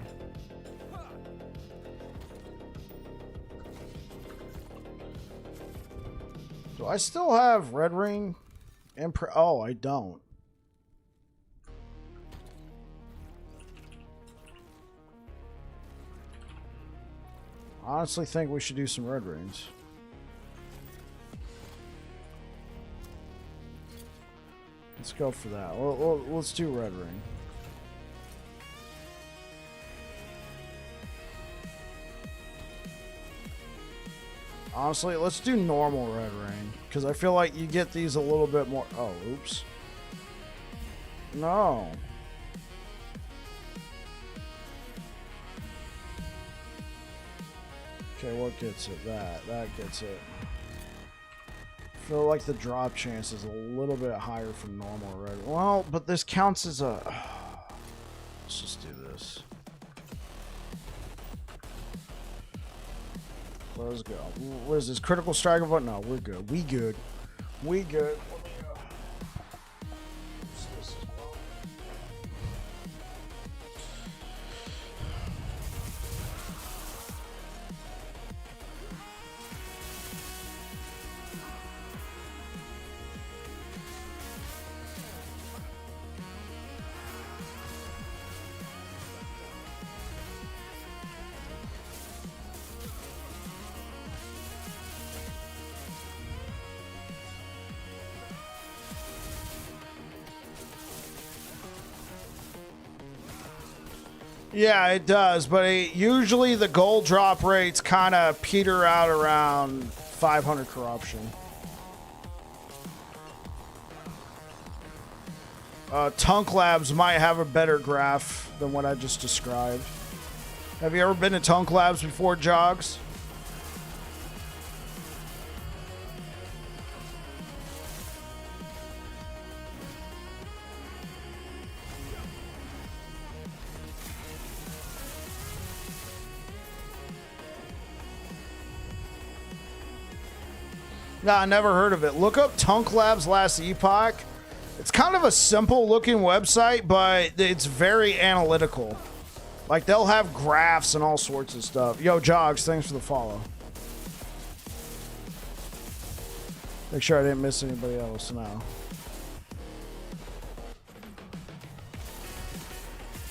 Do I still have red ring? Oh, I don't. I honestly think we should do some red rings. Let's go for that. Let's do red ring. Honestly, let's do normal red ring, because I feel like you get these a little bit more. Oh, oops. No. Okay, what gets it? That gets it. I feel like the drop chance is a little bit higher for normal red. Well, but this counts as a... Let's just do this. Let's go. What is this? Critical strike of what? No, we're good. We good. We good. Yeah, it does, but usually the gold drop rates kind of peter out around 500 corruption. Tunk Labs might have a better graph than what I just described. Have you ever been to Tunk Labs before, Jogs? No, I never heard of it. Look up Tunk Labs Last Epoch. It's kind of a simple looking website, but it's very analytical. Like, they'll have graphs and all sorts of stuff. Yo, Jogs, thanks for the follow. Make sure I didn't miss anybody else now.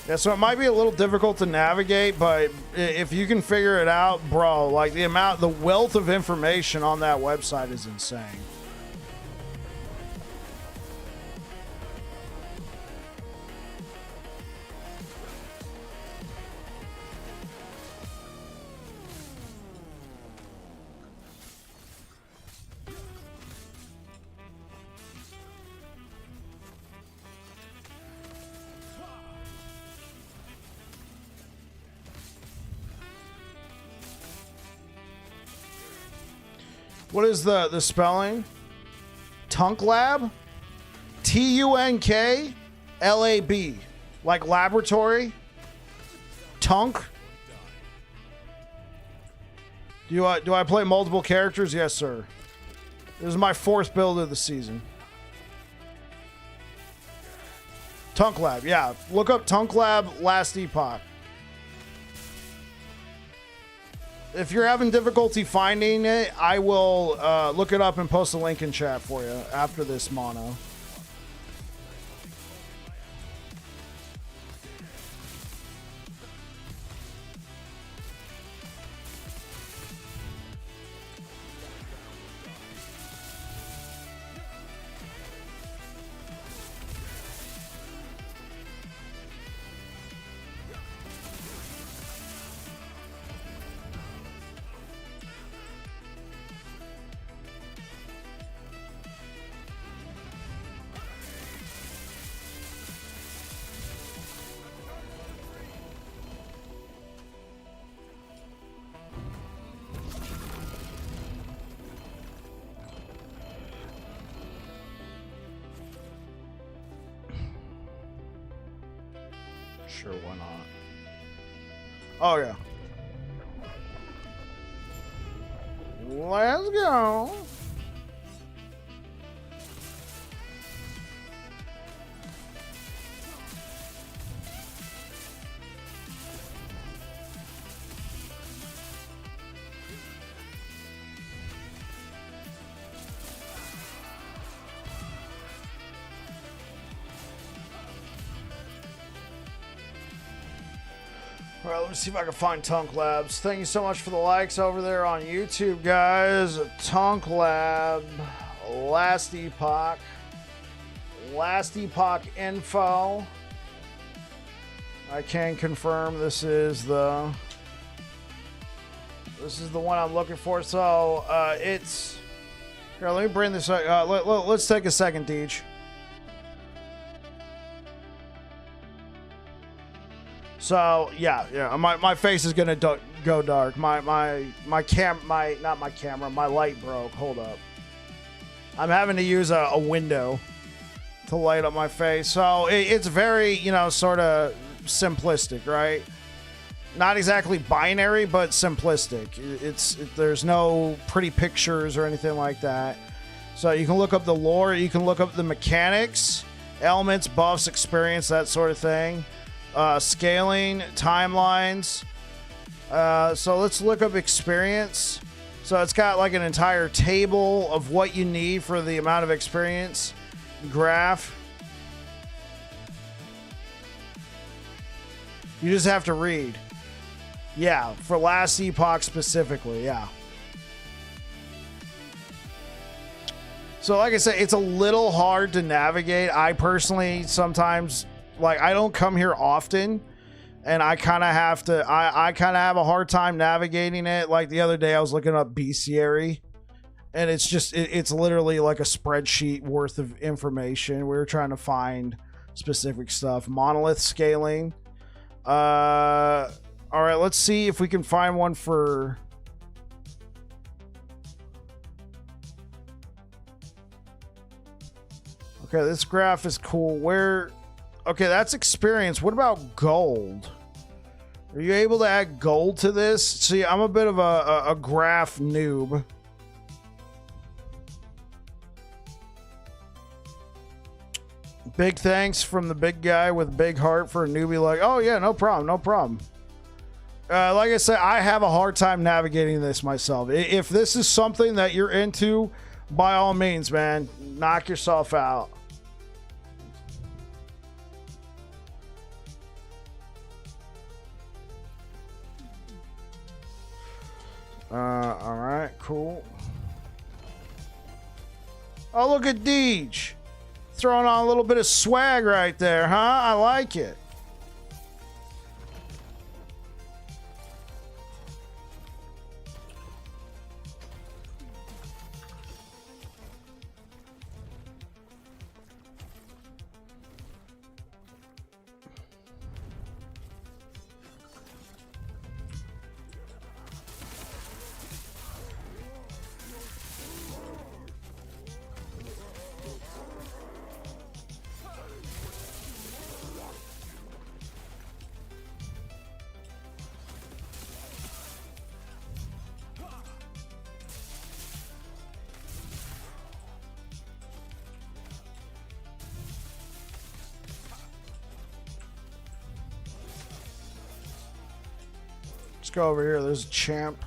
Yeah, so it might be a little difficult to navigate, but if you can figure it out, bro, like the wealth of information on that website is insane. What is the spelling? Tunk Lab? T-U-N-K-L-A-B. Like laboratory? Tunk? Do I play multiple characters? Yes, sir. This is my 4th build of the season. Tunk Lab, yeah. Look up Tunk Lab Last Epoch. If you're having difficulty finding it, I will look it up and post a link in chat for you after this mono. Sure, why not? Oh, yeah. Let's go. All right, let me see if I can find Tunk Labs. Thank you so much for the likes over there on YouTube, guys. Tunk Lab, Last Epoch info. I can confirm this is the one I'm looking for. So it's here. Let me bring this. Let's take a second, Deej. So yeah, my face is gonna go dark. My light broke. Hold up. I'm having to use a window to light up my face. So it's very, sort of simplistic, right? Not exactly binary, but simplistic. There's no pretty pictures or anything like that. So you can look up the lore, you can look up the mechanics, elements, buffs, experience, that sort of thing. Scaling, timelines. So let's look up experience. So it's got like an entire table of what you need for the amount of experience. Graph. You just have to read. Yeah, for Last Epoch specifically, yeah. So like I said, it's a little hard to navigate. I personally sometimes, I don't come here often, and I kind of have to, I kind of have a hard time navigating it. Like the other day I was looking up bestiary, and it's just, it's literally like a spreadsheet worth of information. We were trying to find specific stuff. Monolith scaling. All right, let's see if we can find one for... Okay, this graph is cool. Where... Okay, that's experience. What about gold? Are you able to add gold to this? See, I'm a bit of a graph noob. Big thanks from the big guy with big heart for a newbie like, oh yeah, no problem, no problem. Like I said, I have a hard time navigating this myself. If this is something that you're into, by all means, man, knock yourself out. All right, cool. Oh, look at Deej. Throwing on a little bit of swag right there, huh? I like it. Let's go over here. There's a champ.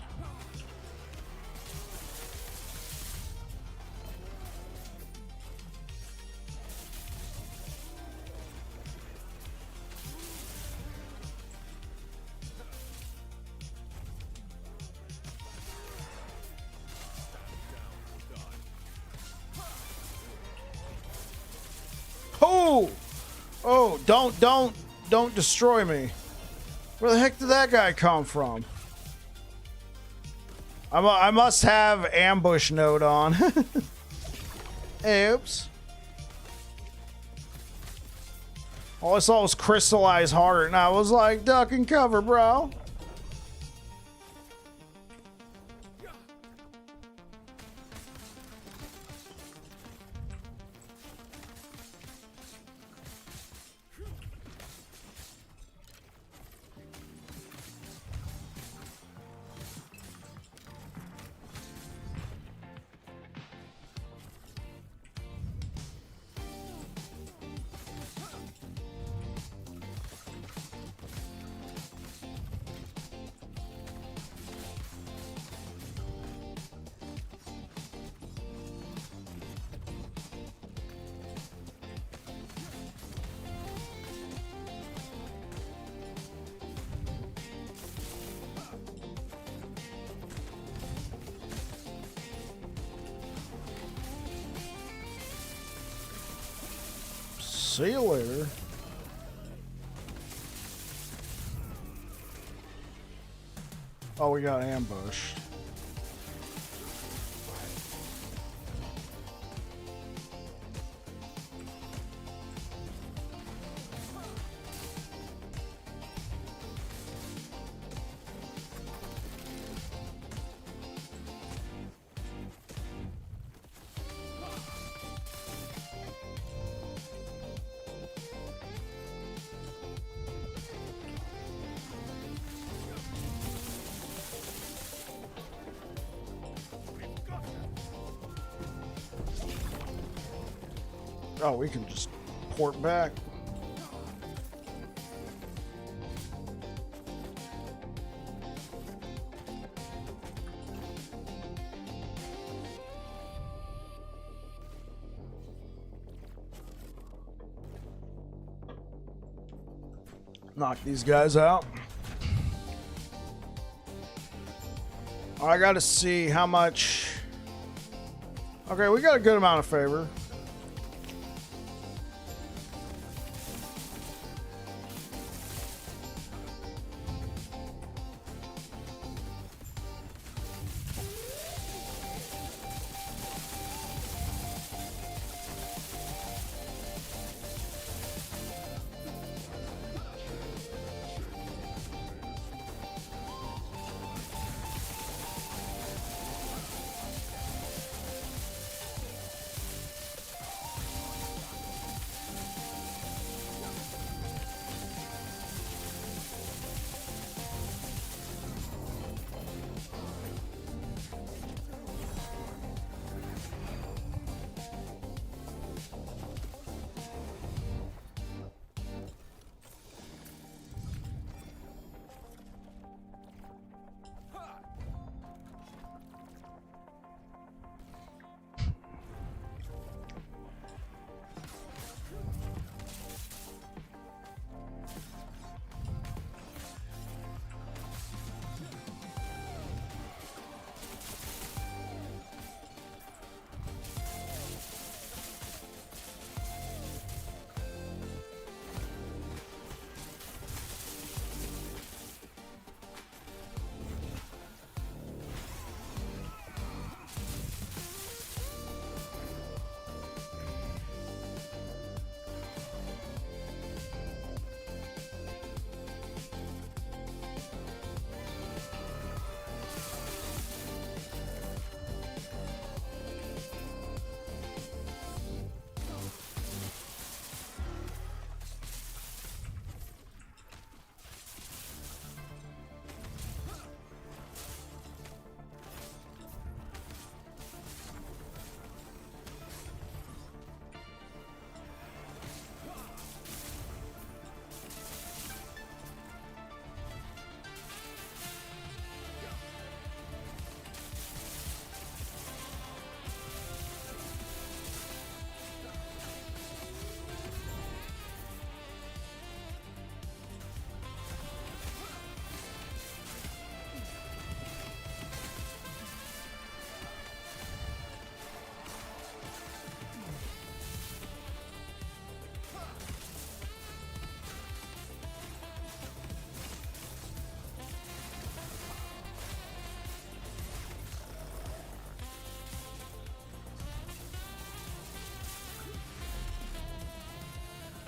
Oh! Oh, don't destroy me. Where the heck did that guy come from? I must have ambush node on. Oops. All I saw was crystallized heart, and I was like, duck and cover, bro. See you later. Oh, we got ambushed. Oh, we can just port back. Knock these guys out. I gotta see how much. Okay, we got a good amount of favor.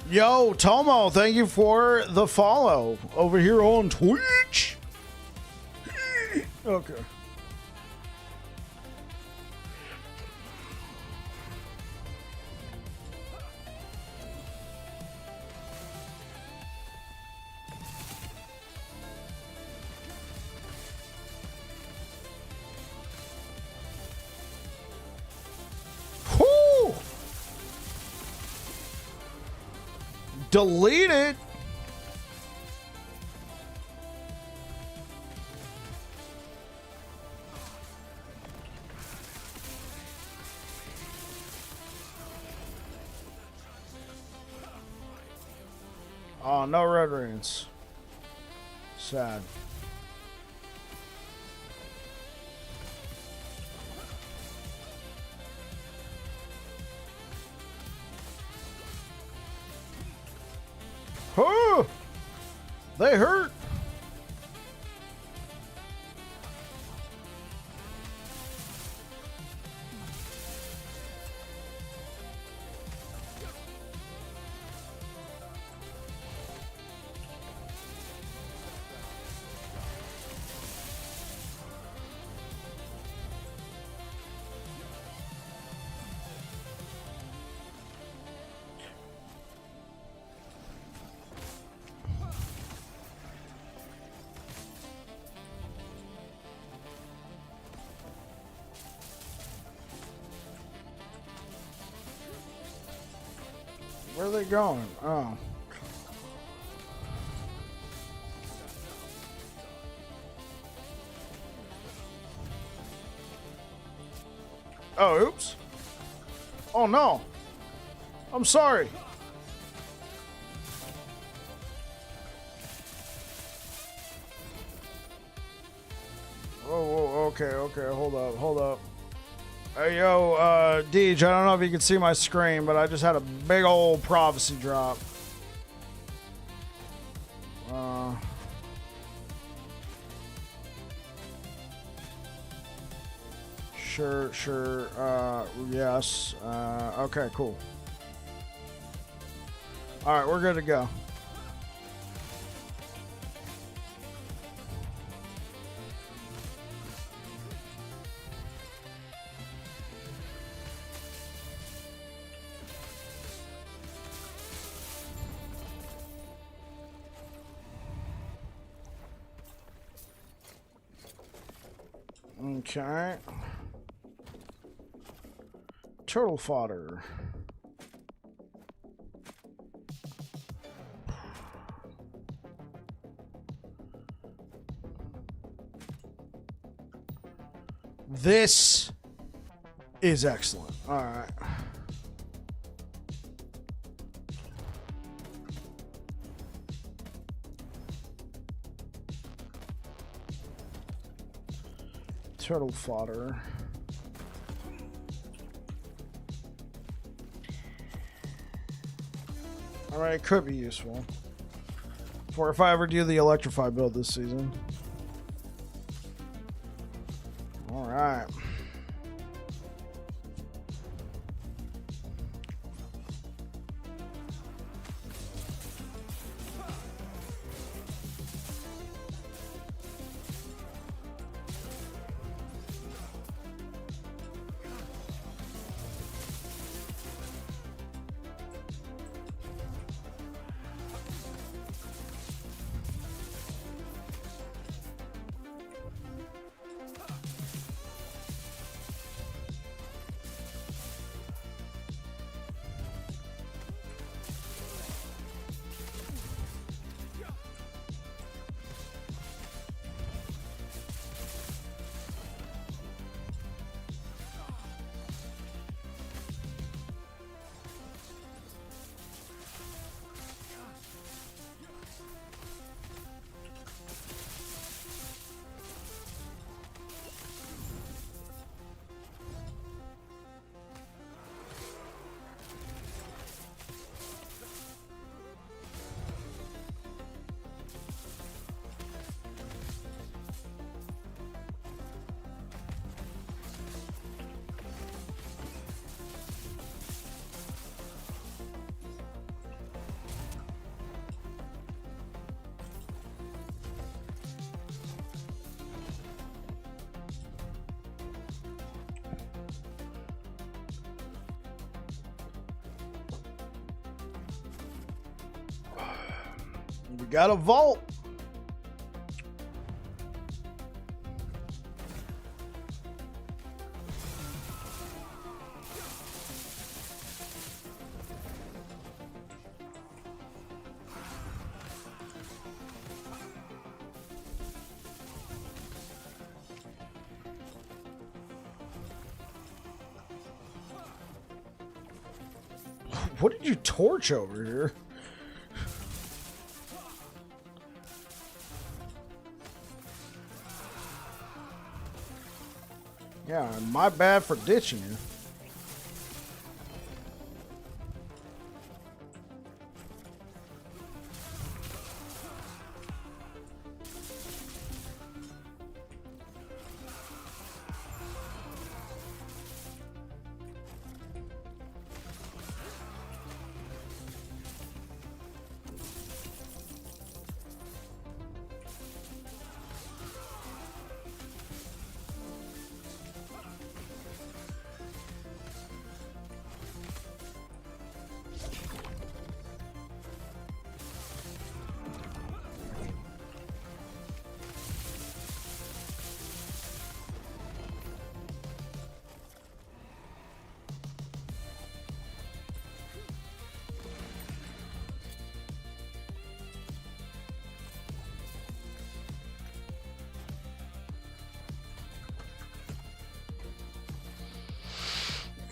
Yo, Tomo, thank you for the follow over here on Twitch. Okay. Delete it. Oh, no red rings. Sad. They hurt. Where are they going? Oh. Oh, oops. Oh, no. I'm sorry. Oh, okay. Hold up. Hey, yo, Deej, I don't know if you can see my screen, but I just had a big old prophecy drop. Sure. Yes. Okay, cool. All right, we're good to go. Okay. Turtle fodder. This is excellent. All right. Turtle fodder. Alright, it could be useful. For if I ever do the electrify build this season. Alright. We got a vault. What did you torch over here? Yeah, my bad for ditching you.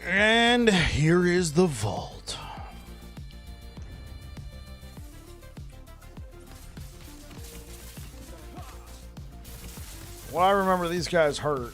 And here is the vault. Well, I remember these guys hurt.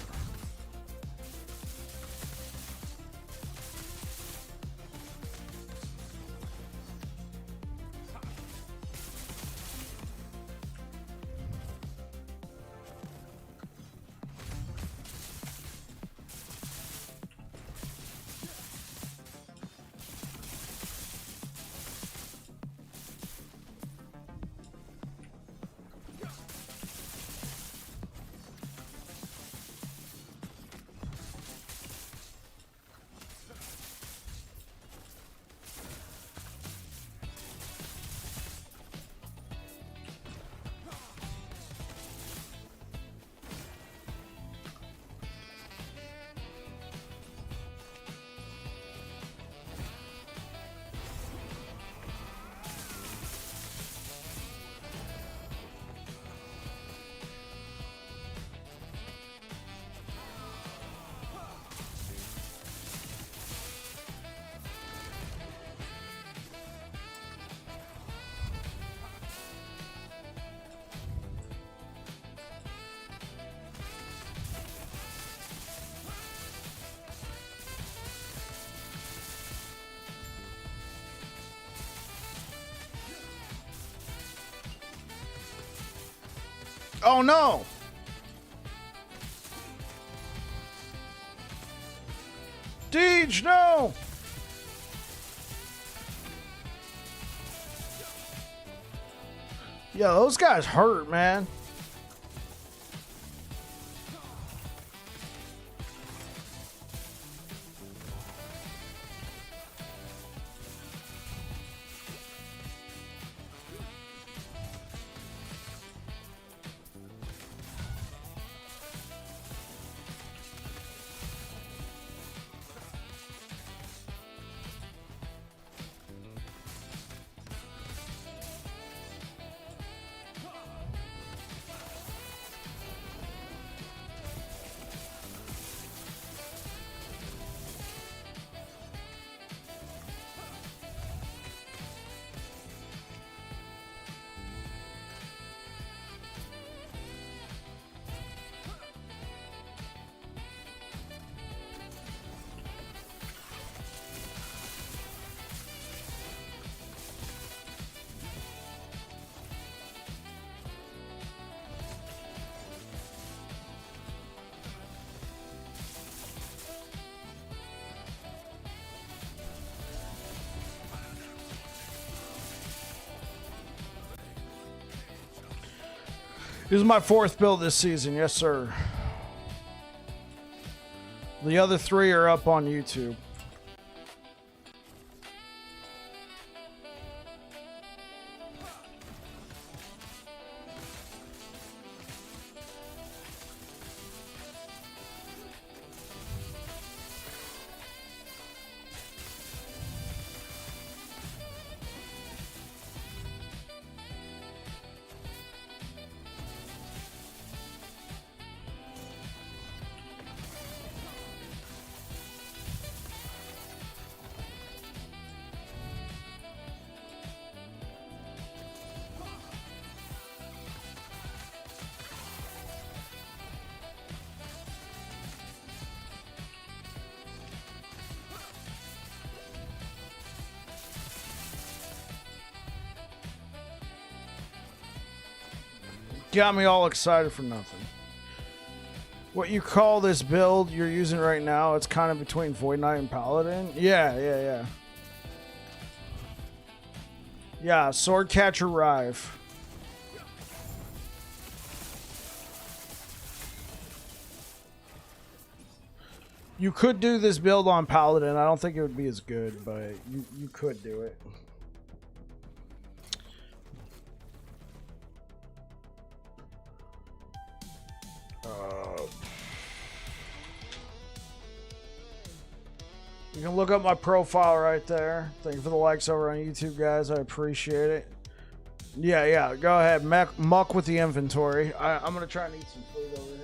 Oh no! Deej, no! Yeah, those guys hurt, man. This is my fourth build this season, yes sir. The other three are up on YouTube. Got me all excited for nothing. What you call this build you're using right now, it's kind of between Void Knight and Paladin? Yeah. Yeah, Swordcatcher Rive. You could do this build on Paladin. I don't think it would be as good, but you could do it. You can look up my profile right there. Thank you for the likes over on YouTube, guys. I appreciate it. Yeah. Go ahead. Muck with the inventory. I'm going to try and eat some food over here.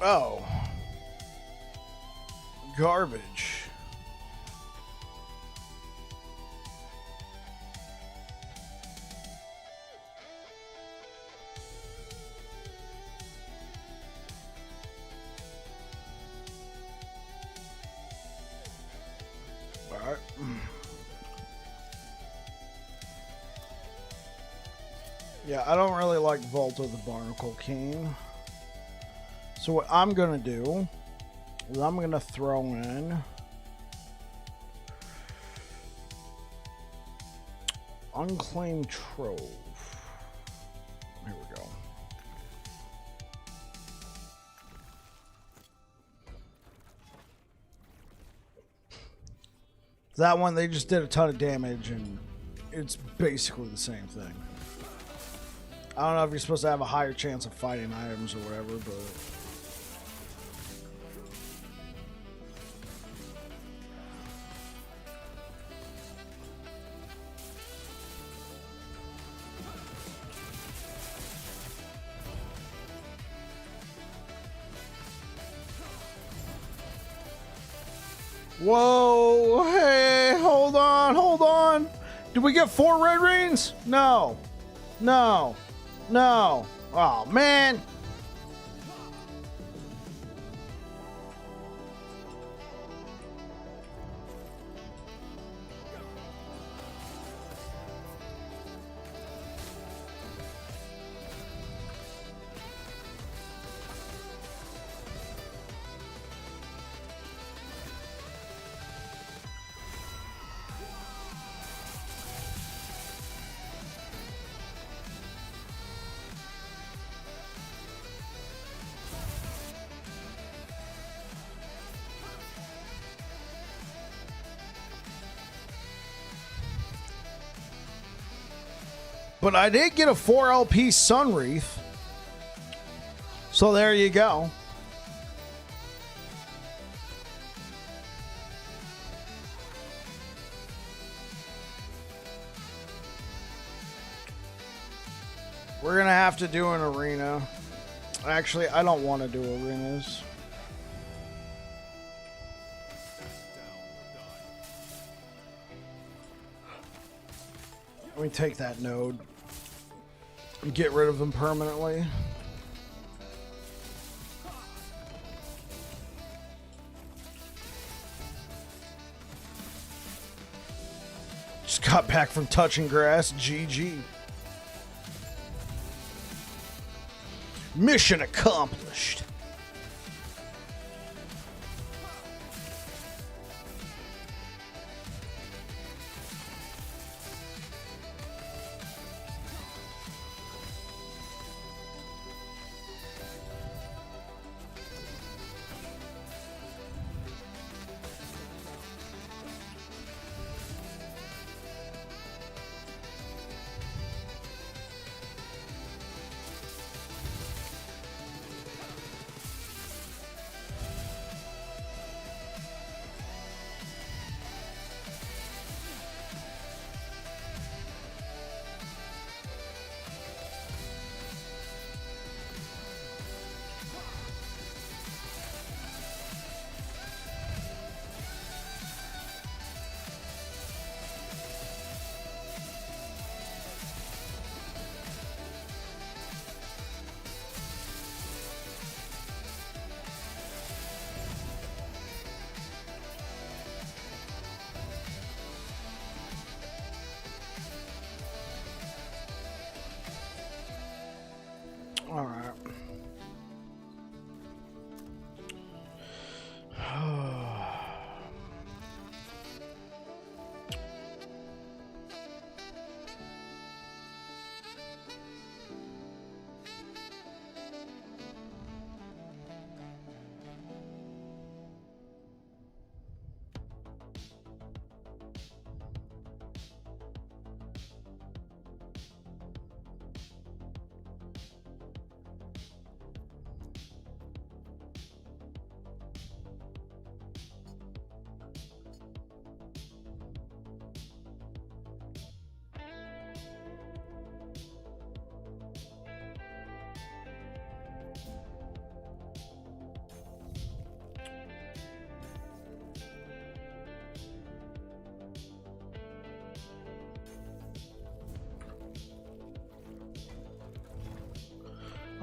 Oh. Garbage. Alright. Yeah, I don't really like Vault of the Barnacle King. So what I'm gonna do is I'm gonna throw in Unclaimed Trove. Here we go. That one, they just did a ton of damage, and it's basically the same thing. I don't know if you're supposed to have a higher chance of fighting items or whatever, but... Whoa, hey, hold on. Did we get 4 red rings? No. No. Oh, man. But I did get a 4 LP Sun Wreath. So there you go. We're going to have to do an arena. Actually, I don't want to do arenas. Let me take that node and get rid of them permanently. Just got back from touching grass. GG. Mission accomplished. All right.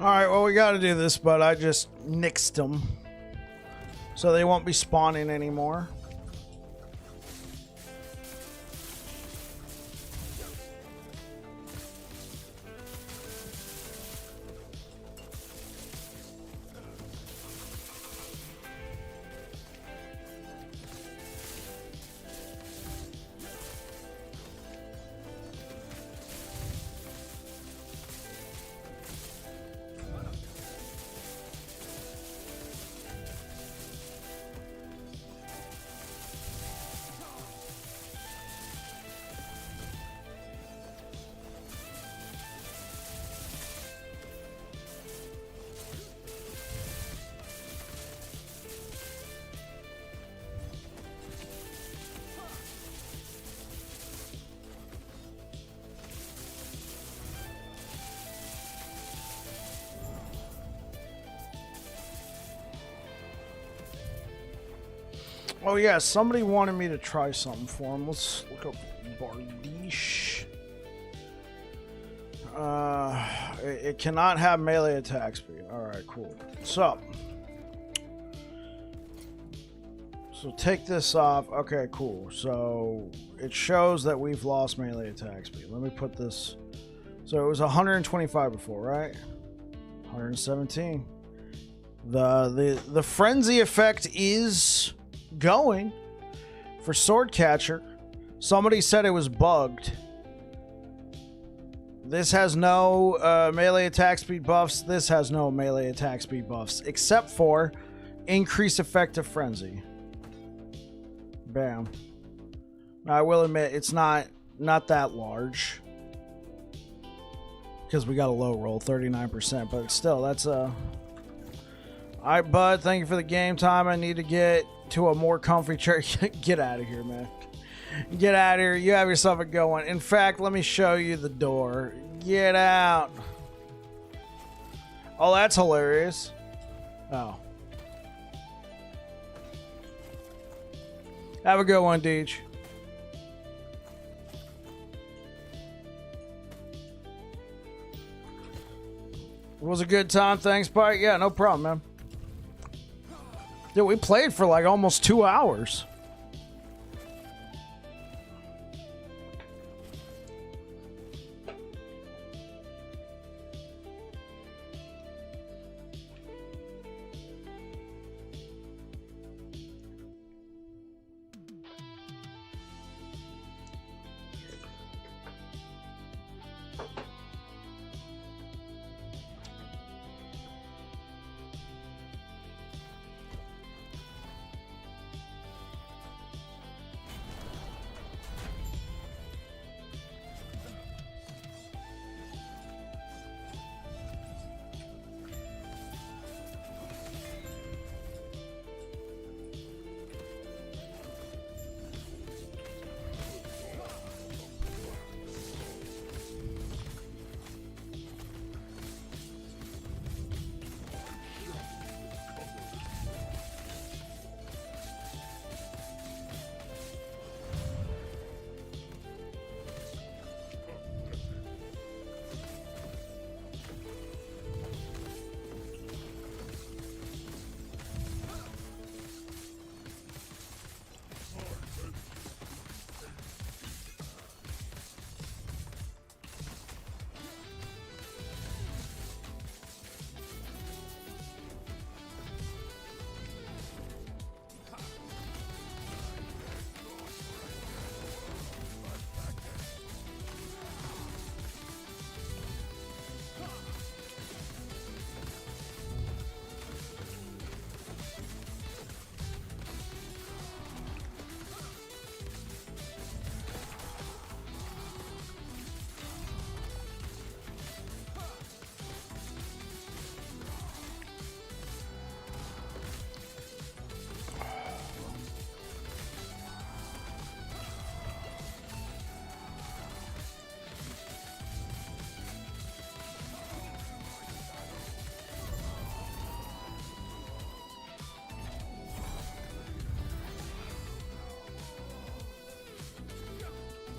Alright, well, we gotta do this, but I just nixed them. So they won't be spawning anymore. Oh yeah, somebody wanted me to try something for him. Let's look up Bardiche. It cannot have melee attack speed. Alright, cool. So take this off. Okay, cool. So it shows that we've lost melee attack speed. Let me put this. So it was 125 before, right? 117. The frenzy effect is going for Swordcatcher. Somebody said it was bugged. This has no melee attack speed buffs. This has no melee attack speed buffs except for increased effective frenzy. Bam. Now, I will admit it's not that large because we got a low roll, 39%, but still, that's a. All right, bud. Thank you for the game time. I need to get to a more comfy chair. Get out of here, man. Get out of here. You have yourself a good one. In fact, let me show you the door. Get out. Oh, that's hilarious. Oh. Have a good one, Deej. It was a good time. Thanks, Pike. Yeah, no problem, man. Dude, we played for like almost 2 hours.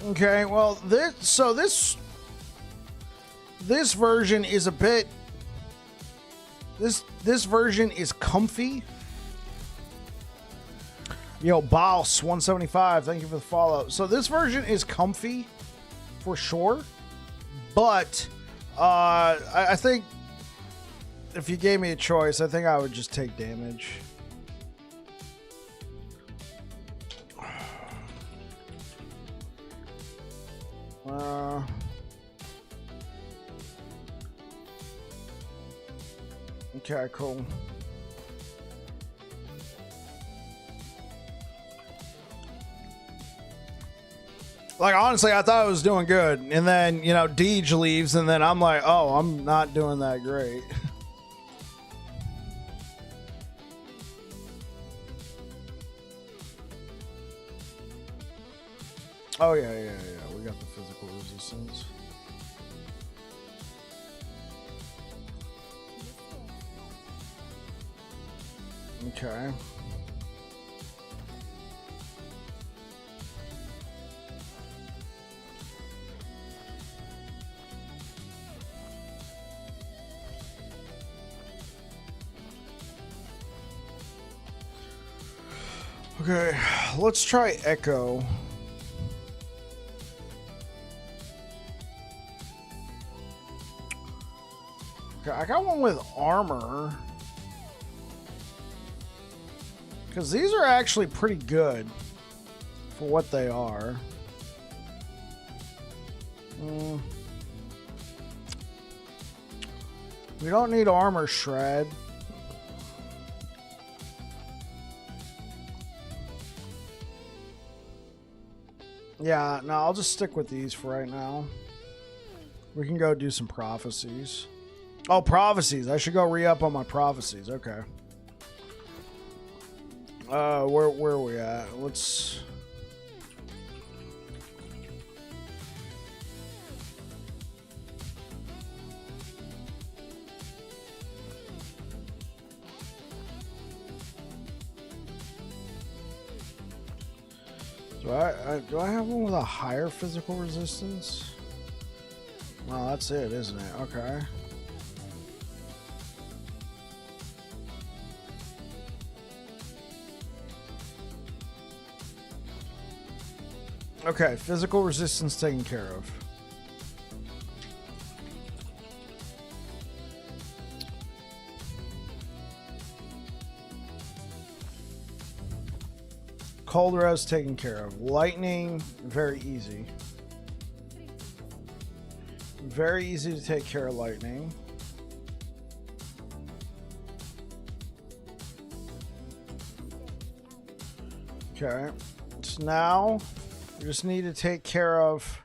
Okay, well, this version is a bit This version is comfy. Yo, Boss 175, thank you for the follow. So this version is comfy for sure, but I think if you gave me a choice, I think I would just take damage. Okay, cool. Like, honestly, I thought I was doing good. And then, you know, Deej leaves, and then I'm like, oh, I'm not doing that great. Oh, yeah. We got the physical resistance. Okay. Okay, let's try Echo. Okay, I got one with armor. Because these are actually pretty good for what they are. We don't need armor shred. Yeah, no, I'll just stick with these for right now. We can go do some prophecies. Oh, prophecies. I should go re-up on my prophecies. Okay. Where are we at? Let's... Do I have one with a higher physical resistance? Well, that's it, isn't it? Okay. Okay, physical resistance taken care of. Cold Rose taken care of. Lightning, very easy. Very easy to take care of lightning. Okay. So now we just need to take care of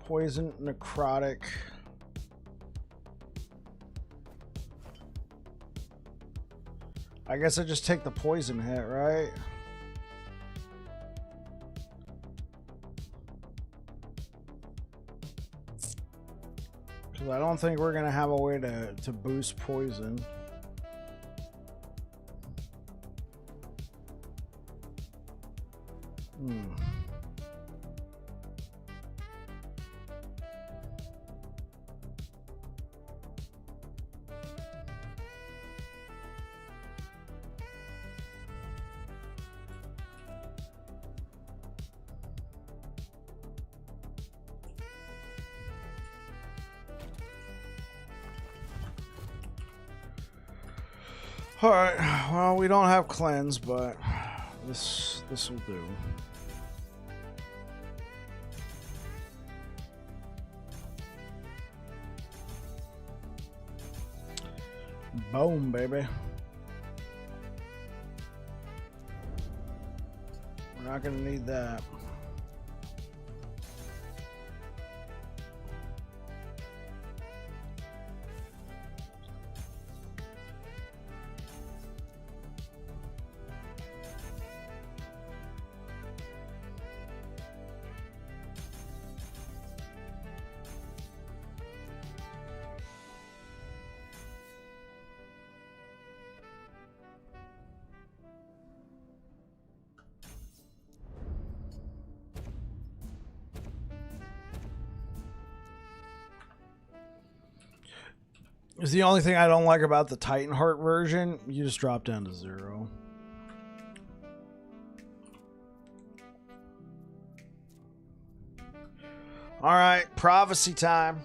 poison, necrotic. I guess I just take the poison hit, right? Because I don't think we're going to have a way to boost poison. Alright, well, we don't have cleanse, but this will do. Boom, baby. We're not gonna need that. It's the only thing I don't like about the Titan Heart version. You just drop down to 0. All right, prophecy time.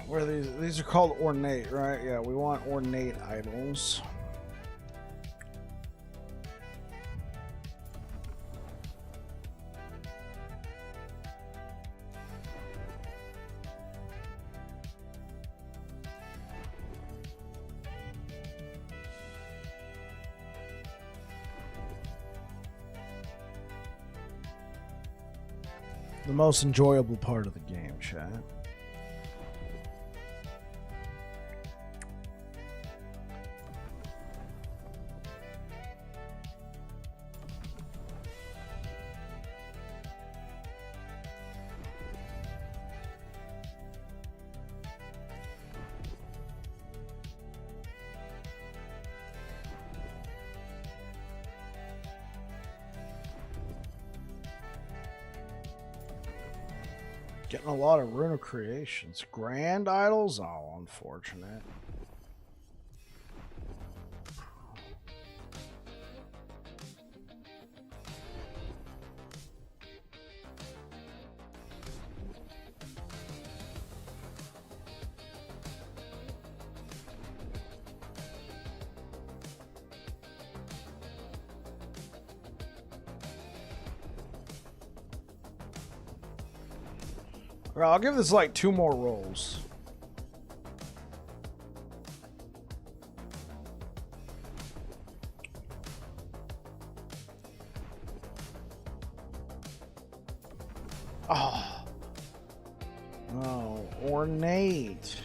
Where are these? These are called ornate, right? Yeah, we want ornate idols. The most enjoyable part of the game, chat. Getting a lot of Rune of Creations. Grand Idols? Oh, unfortunate. Well, I'll give this like 2 more rolls. Oh. Oh, ornate.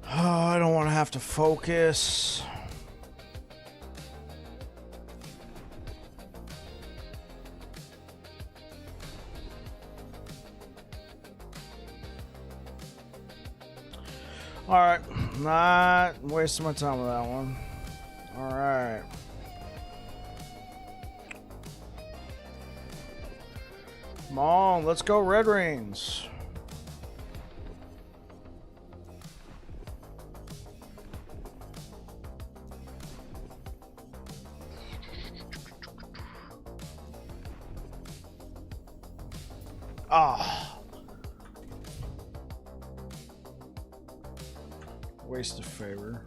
Oh, I don't want to have to focus. All right, not wasting my time with that one. All right. Come on, let's go Red Rings. Ah. Waste of favor.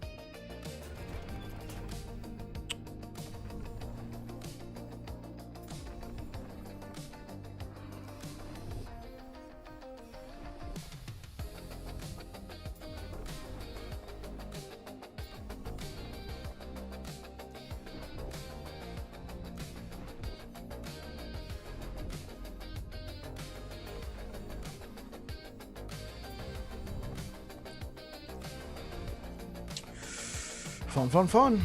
Fun, fun, fun.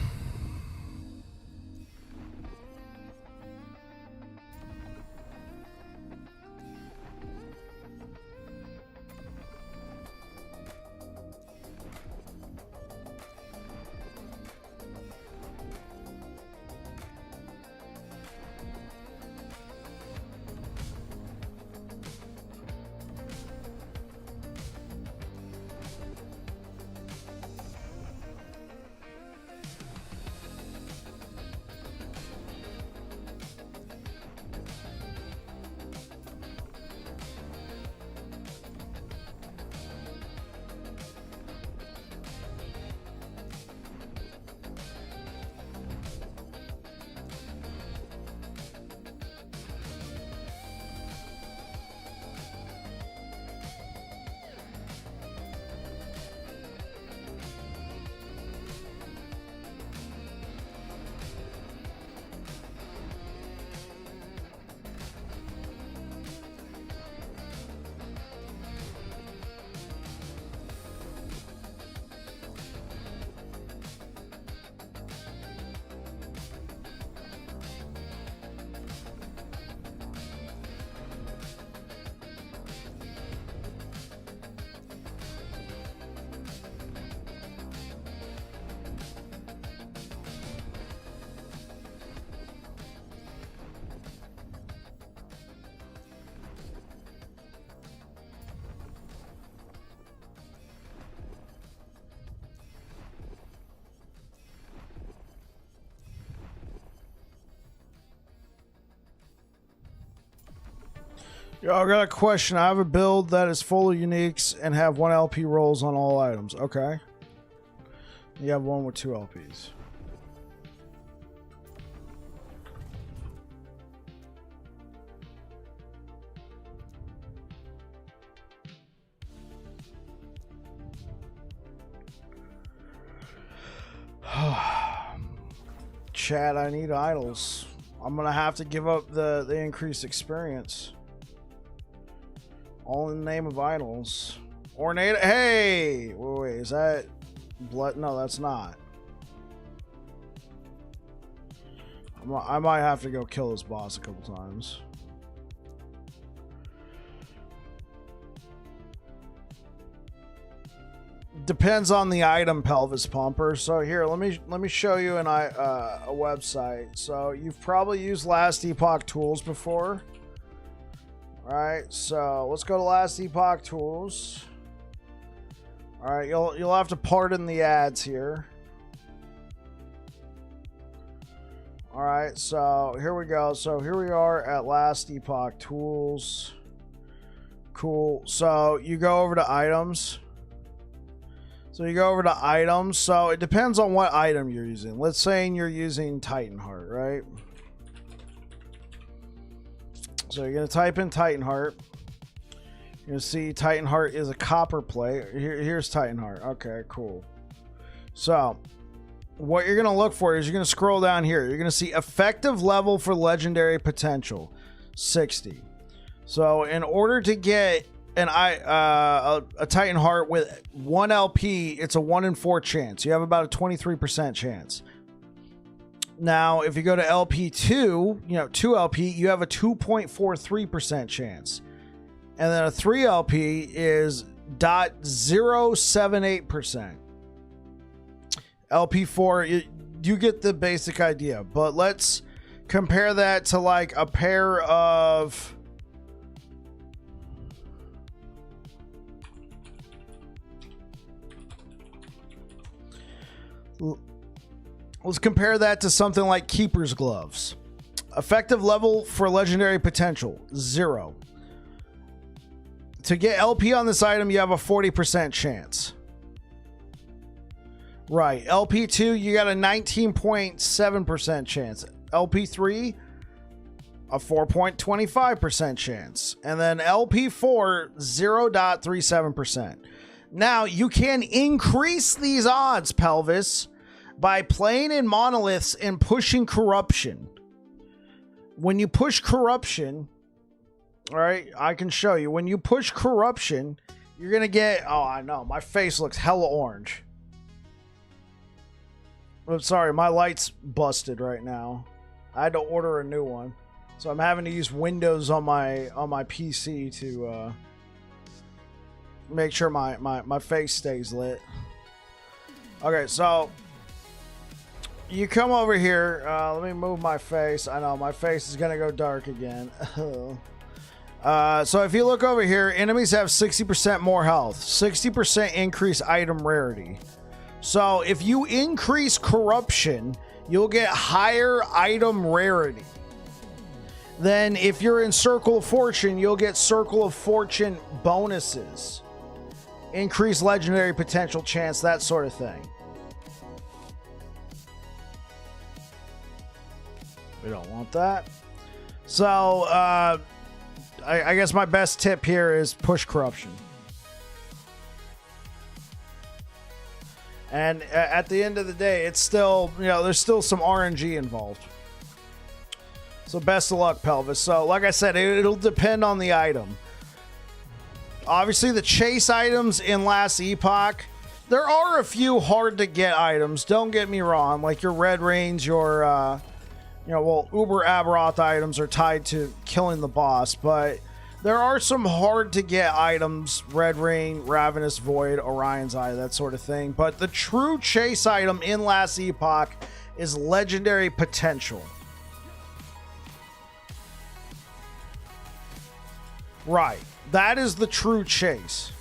Yo, I got a question. I have a build that is full of uniques and have 1 LP rolls on all items. Okay. You have one with 2 LPs. Chad, I need idols. I'm gonna have to give up the increased experience. All in the name of idols. Ornate. Hey! Wait, is that blood? No, that's not. I might have to go kill this boss a couple times. Depends on the item, Pelvis Pumper. So here, let me show you a website. So you've probably used Last Epoch tools before. Alright, so let's go to Last Epoch tools. Alright, you'll have to pardon the ads here. Alright, so here we go. So here we are at Last Epoch tools. Cool. So you go over to items. So it depends on what item you're using. Let's say you're using Titan Heart, right? So you're going to type in Titan Heart. You're going to see Titan Heart is a copper plate. Here's Titan Heart. Okay, cool. So what you're going to look for is you're going to scroll down here. You're going to see effective level for legendary potential, 60. So in order to get a Titan Heart with 1 LP, it's a 1 in 4 chance. You have about a 23% chance. Now, if you go to LP2, 2 LP, you have a 2.43% chance. And then a 3 LP is 0.078%. LP4, you get the basic idea. But let's compare that to like a pair of... Let's compare that to something like Keeper's Gloves. Effective level for legendary potential, 0. To get LP on this item, you have a 40% chance. Right. LP2, you got a 19.7% chance. LP3, a 4.25% chance. And then LP4, 0.37%. Now, you can increase these odds, Pelvis, by playing in monoliths and pushing corruption. When you push corruption, all right, I can show you. When you push corruption, you're going to get... Oh, I know. My face looks hella orange. I'm sorry, my light's busted right now. I had to order a new one. So I'm having to use Windows on my PC to make sure my face stays lit. Okay, so you come over here. Let me move my face. I know my face is gonna go dark again. So if you look over here, enemies have 60% more health, 60% increase item rarity. So if you increase corruption, you'll get higher item rarity. Then if you're in Circle of Fortune, you'll get Circle of Fortune bonuses, increase legendary potential chance, that sort of thing. We don't want that. So, I guess my best tip here is push corruption. And at the end of the day, it's still, there's still some RNG involved. So best of luck, Pelvis. So like I said, it'll depend on the item. Obviously, the chase items in Last Epoch, there are a few hard to get items. Don't get me wrong. Like your Red Rains, your... Uber Aberoth items are tied to killing the boss, but there are some hard to get items, Red Rain, Ravenous Void, Orion's Eye, that sort of thing. But the true chase item in Last Epoch is legendary potential. Right. That is the true chase.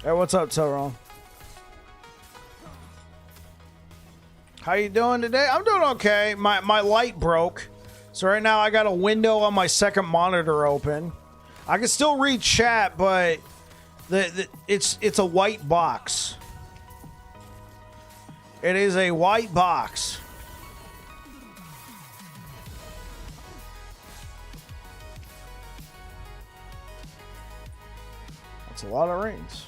Hey, what's up, Tyrone? How you doing today? I'm doing okay. My light broke. So right now I got a window on my second monitor open. I can still read chat, but it's a white box. It is a white box. That's a lot of rings.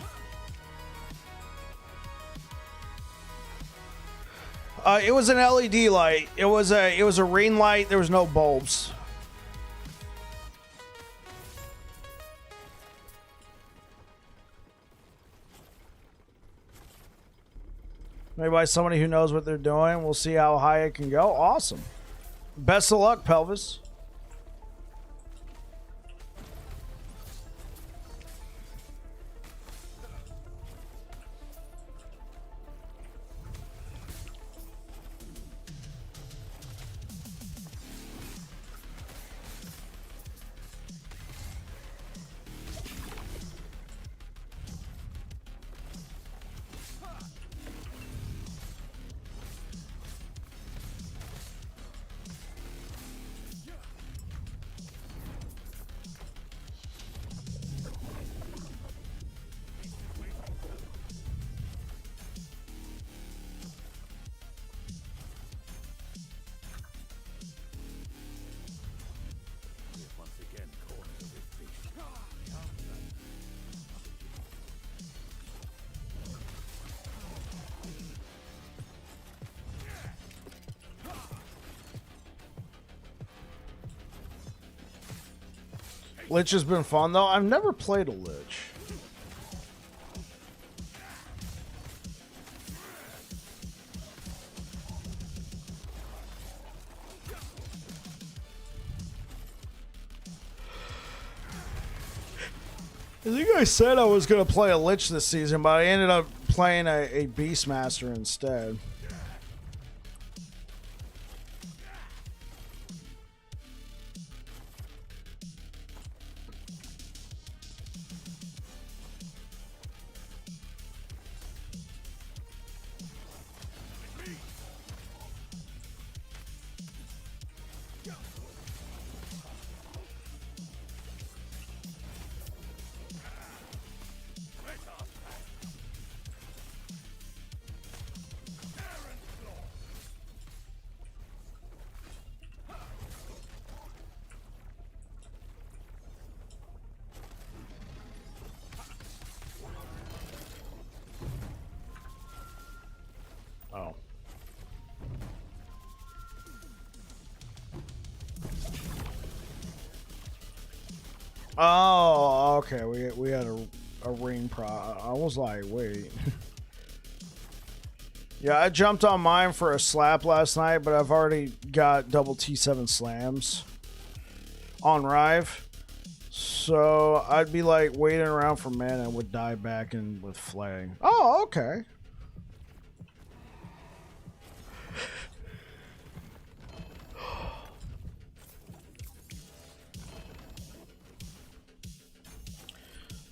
It was an LED light. It was a ring light. There was no bulbs. Maybe by somebody who knows what they're doing. We'll see how high it can go. Awesome. Best of luck, Pelvis. Lich has been fun, though. I've never played a Lich. I think I said I was going to play a Lich this season, but I ended up playing a Beastmaster instead. Oh. Oh, okay. We had a ring pro. I was like, wait. Yeah, I jumped on mine for a slap last night, but I've already got double T7 slams on Rive. So I'd be like waiting around for mana and would die back in with flaying. Oh, okay.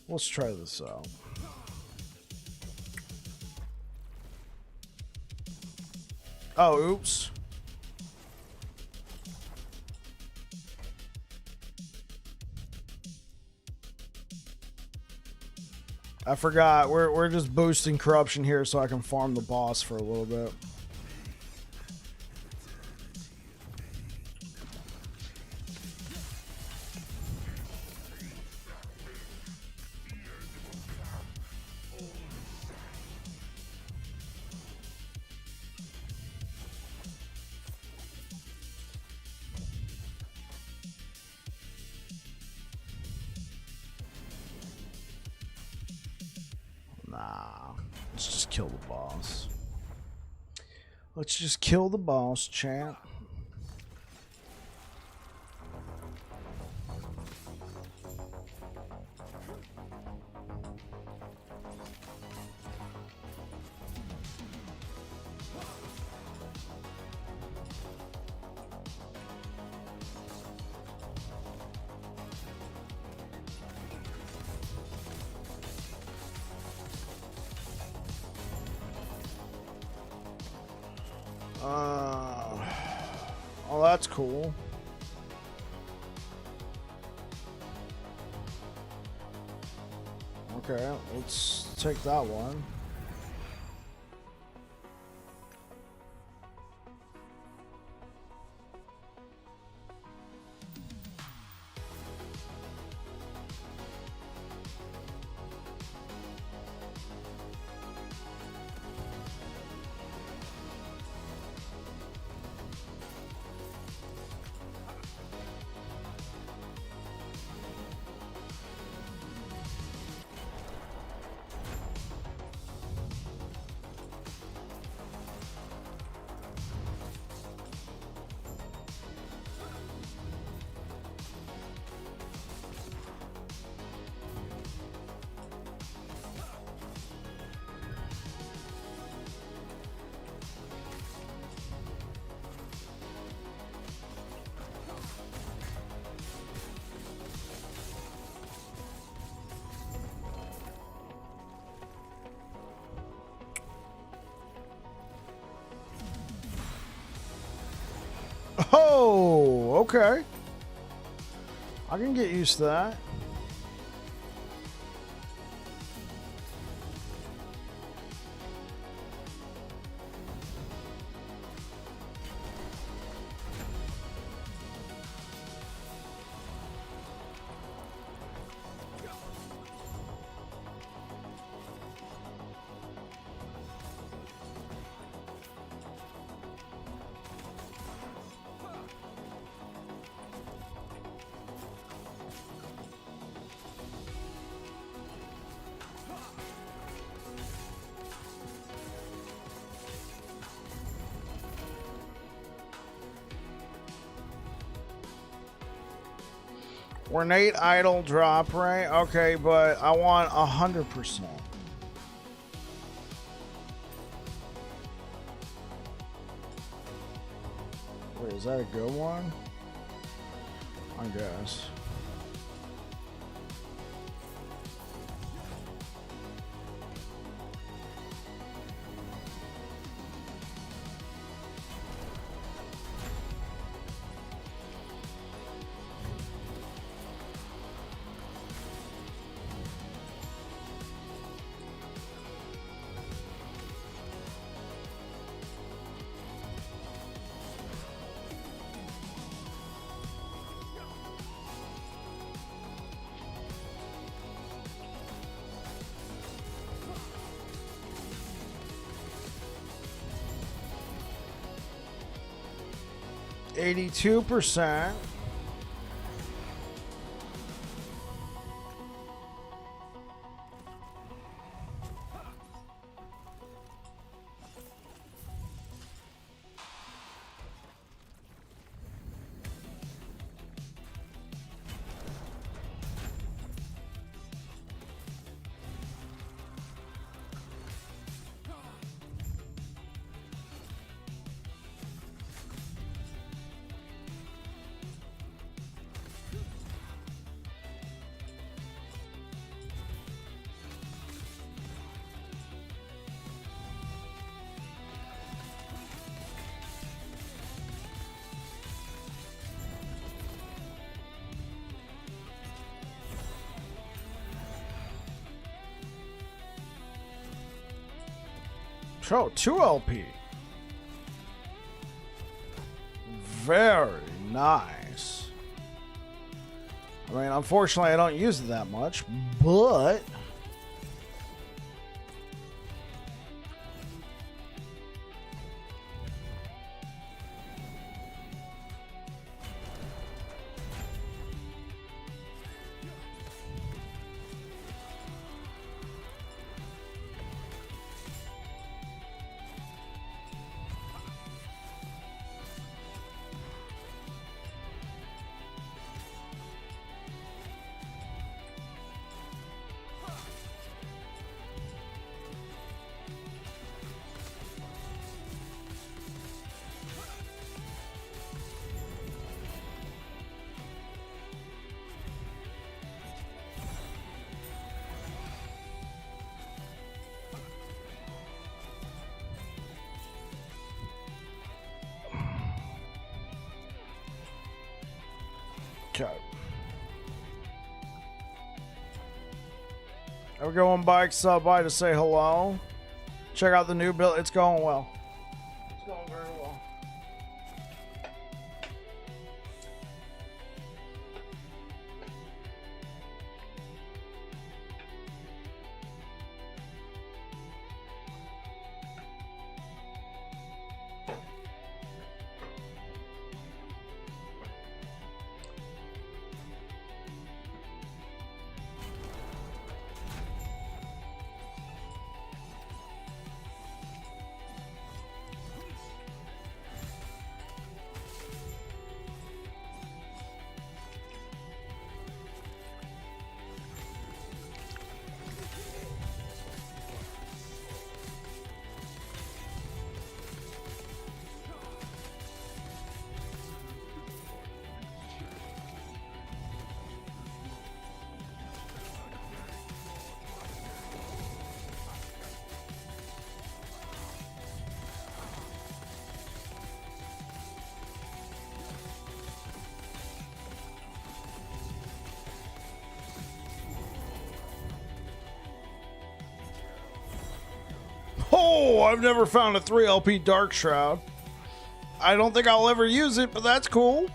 Let's try this out. Oh, oops. I forgot. We're just boosting corruption here so I can farm the boss for a little bit. Nah, let's just kill the boss. Let's just kill the boss, chat. Oh, that's cool. Okay, let's take that one. Oh, okay. I can get used to that. Ornate idol drop, right? Okay, but I want 100%. Wait, is that a good one? I guess. %82%. Oh, 2 LP. Very nice. I mean, unfortunately, I don't use it that much, but Okay. Are we going by sub by to say hello? Check out the new build. It's going well. It's going very well. Oh, I've never found a 3 LP Dark Shroud. I don't think I'll ever use it, but that's cool.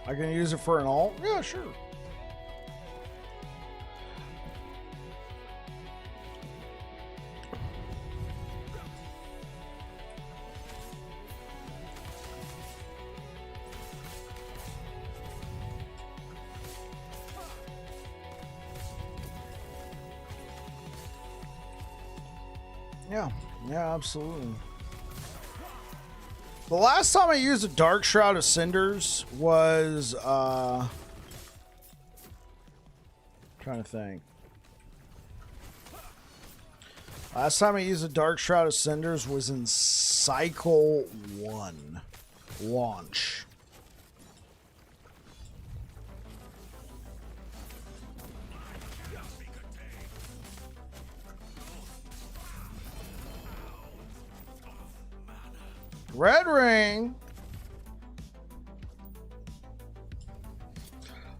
I can use it for an alt? Yeah, sure. Yeah, absolutely. The last time I used a Dark Shroud of Cinders was trying to think. Last time I used a Dark Shroud of Cinders was in Cycle 1 launch. Red ring.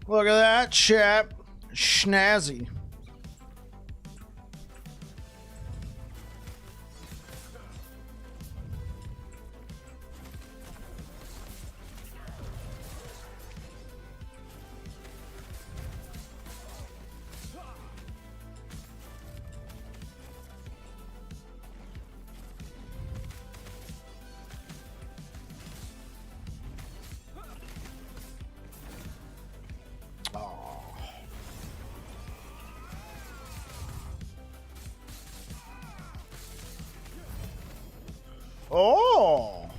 Look at that, chap. Schnazzy. Oh.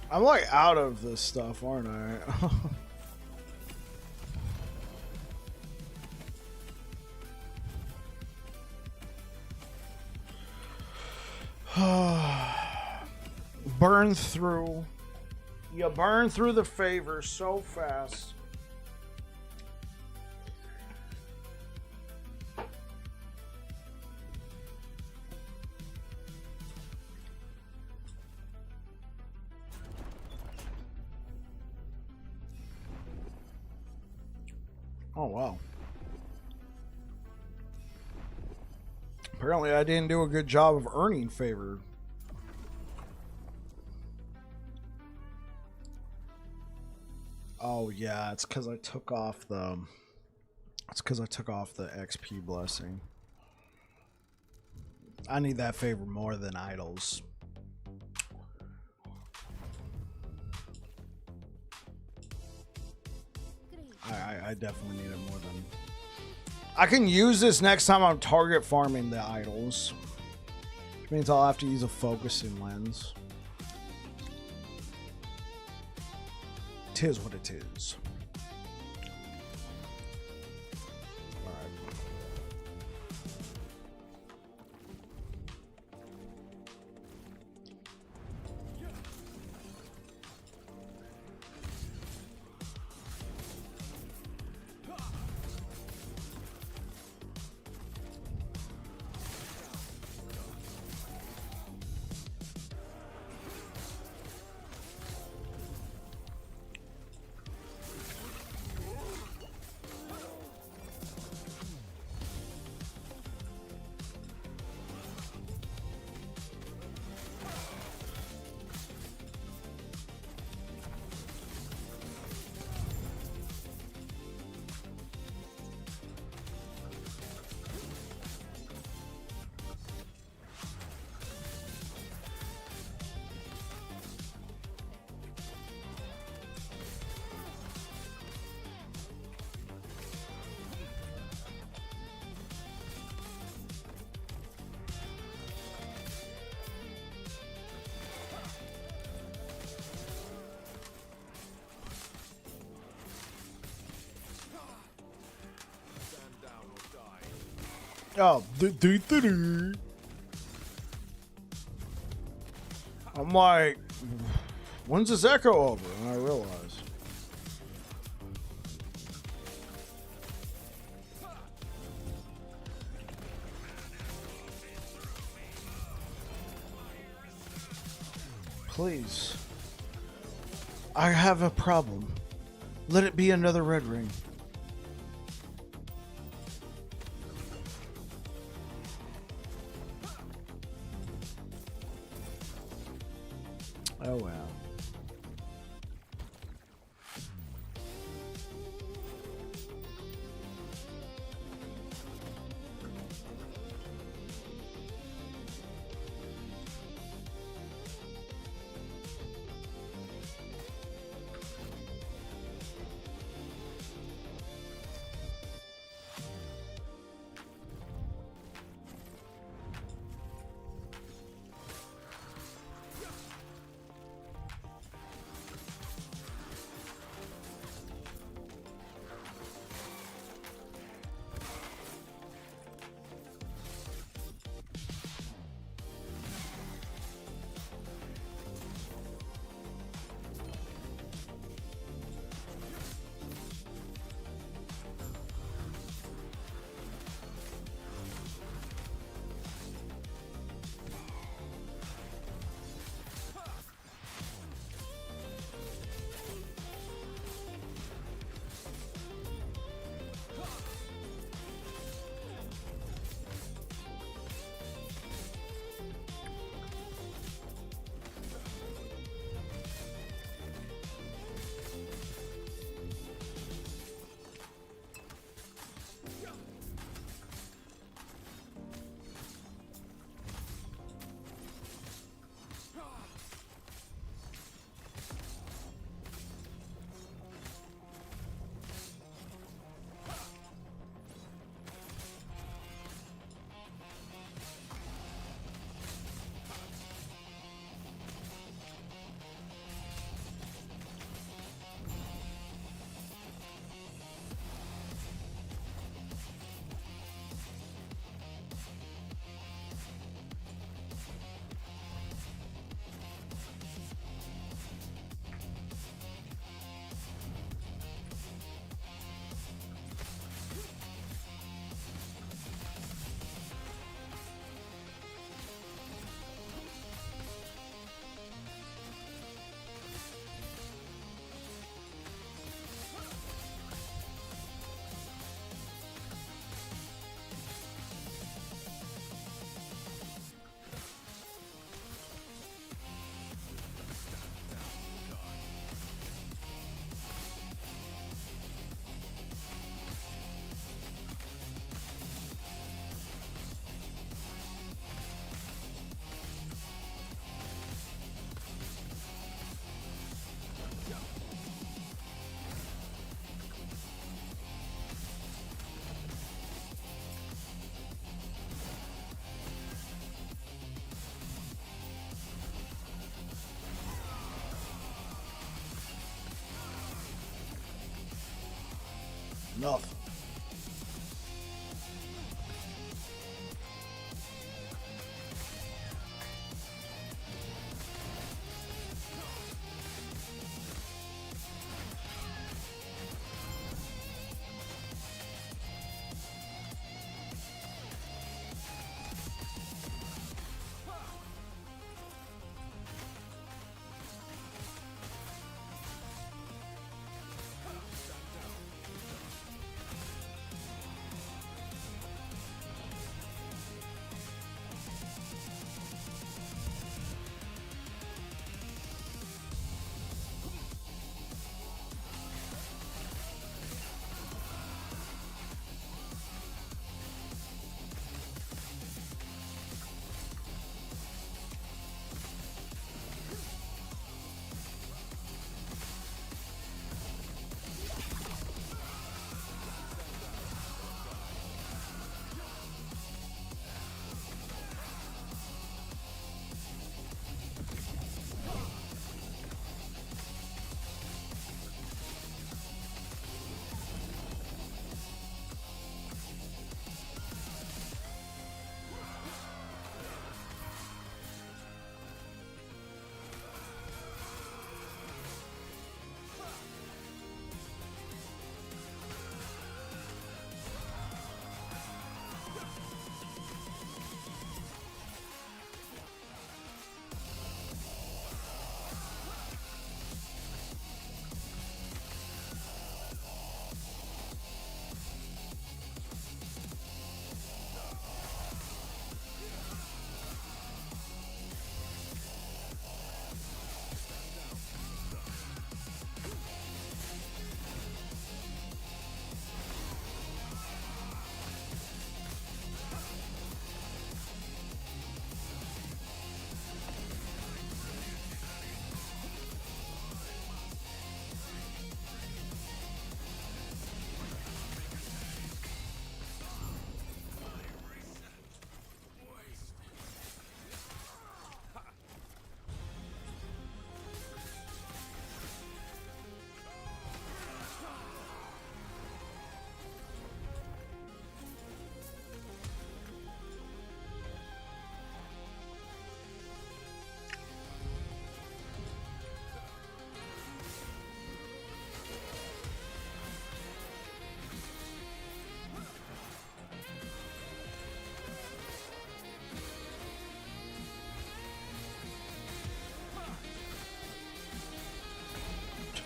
I'm like out of this stuff, aren't I? burn through. You burn through the favors so fast. Oh, wow. Apparently I didn't do a good job of earning favor. Oh yeah, it's because I took off the XP blessing. I need that favor more than idols. I definitely need it more than... I can use this next time I'm target farming the idols. Which means I'll have to use a focusing lens. Tis what it is. Oh, I'm like, when's this echo over? And I realize. Please. I have a problem. Let it be another red ring. Oh, wow. enough.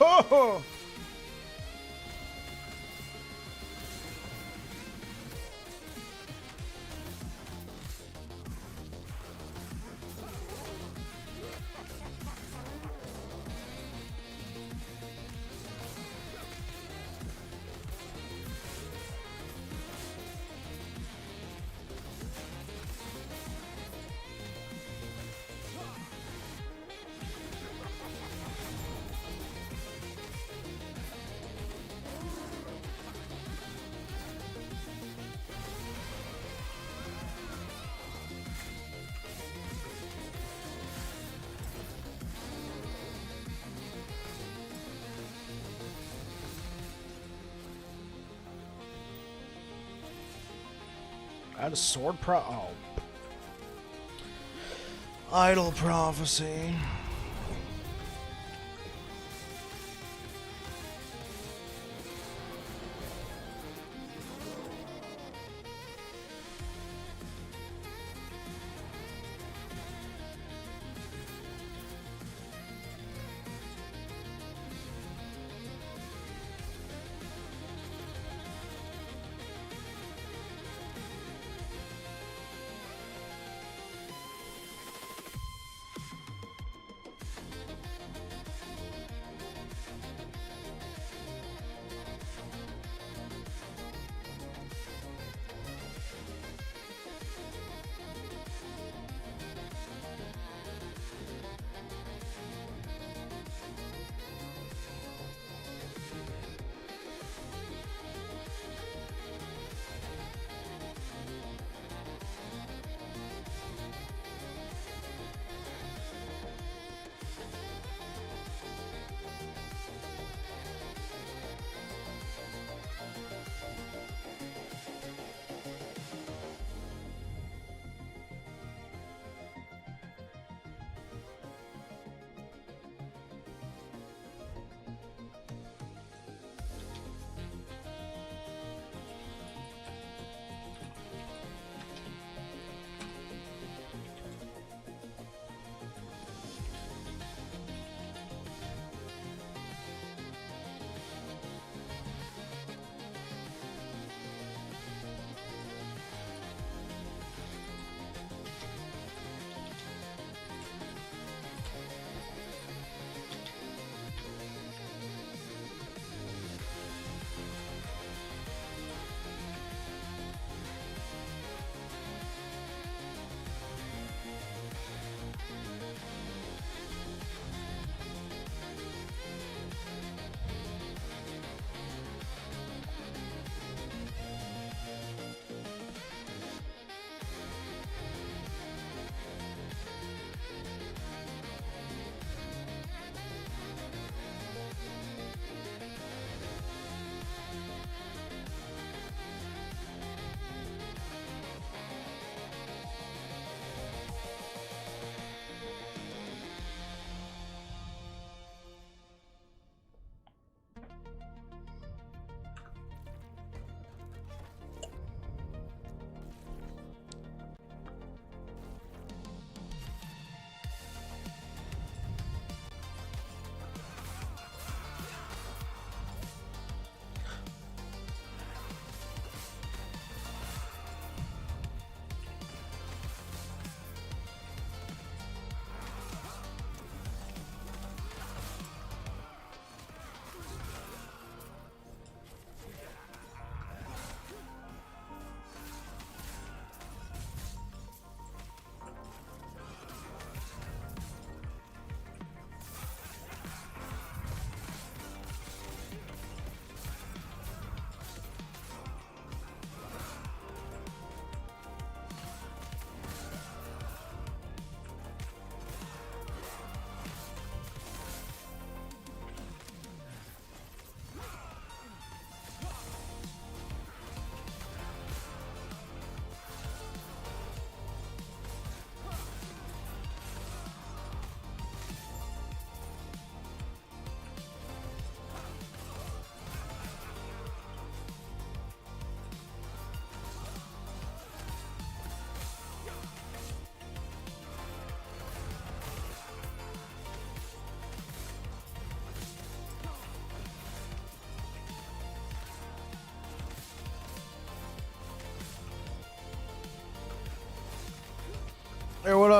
Oh! I had a sword oh. Idle prophecy.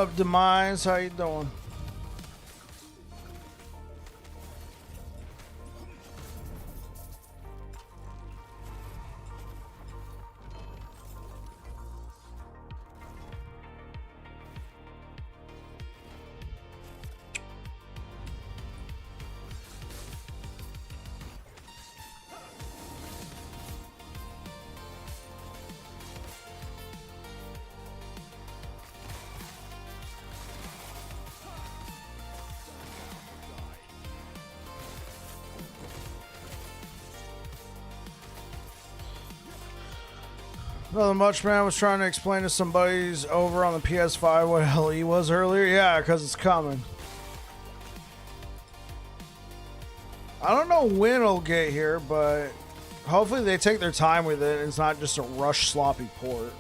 up, Demise? How you doing? Nothing much, man. I was trying to explain to somebody's over on the PS5 what LE was earlier. Yeah, because it's coming. I don't know when it'll get here, but hopefully they take their time with it. It's not just a rush, sloppy port.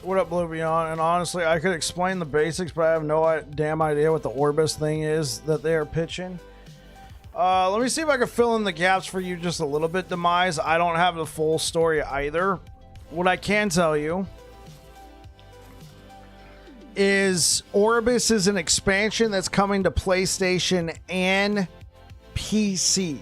What up, Blue Beyond? And honestly, I could explain the basics, but I have no damn idea what the Orbis thing is that they are pitching. Let me see if I can fill in the gaps for you just a little bit, Demise. I don't have the full story either. What I can tell you is Orbis is an expansion that's coming to PlayStation and PC.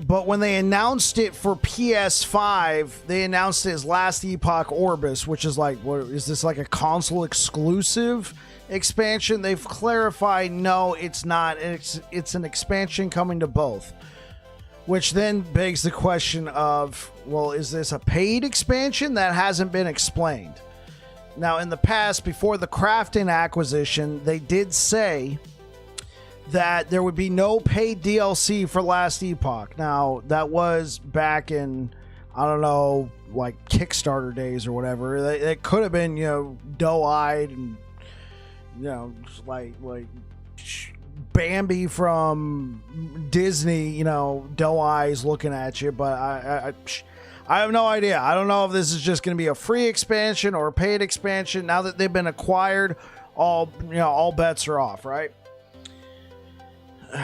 But when they announced it for PS5, they announced it as Last Epoch Orbis, which is like, what is this, like a console exclusive expansion? They've clarified, no, it's not. It's an expansion coming to both. Which then begs the question of, well, is this a paid expansion? That hasn't been explained. Now, in the past, before the Crafton acquisition, they did say that there would be no paid DLC for Last Epoch. Now, that was back in, I don't know, like Kickstarter days or whatever. It could have been, you know, doe-eyed and, you know, just like Bambi from Disney, you know, doe eyes looking at you. But I have no idea. I don't know if this is just going to be a free expansion or a paid expansion. Now that they've been acquired, all bets are off, right? And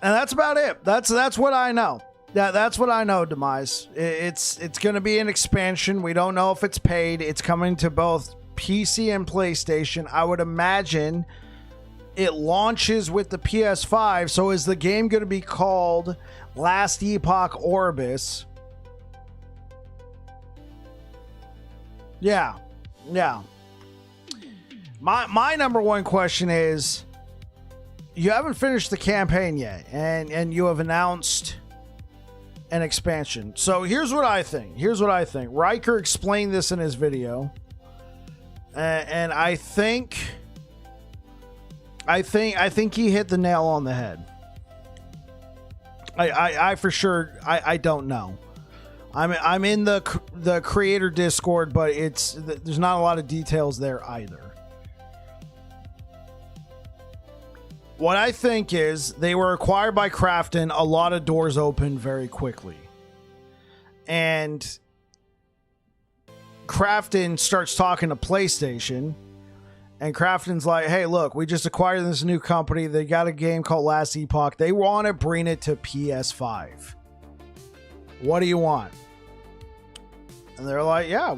that's about it. That's what I know. That's what I know, Demise. It's going to be an expansion. We don't know if it's paid. It's coming to both PC and PlayStation. I would imagine it launches with the PS5. So is the game going to be called Last Epoch Orbis? Yeah. My number one question is, you haven't finished the campaign yet, and you have announced an expansion. So here's what I think. Riker explained this in his video, and I think he hit the nail on the head. I for sure I don't know. I'm in the creator Discord, but there's not a lot of details there either. What I think is they were acquired by Crafton. A lot of doors opened very quickly. And Crafton starts talking to PlayStation. And Crafton's like, hey, look, we just acquired this new company. They got a game called Last Epoch. They want to bring it to PS5. What do you want? And they're like, yeah,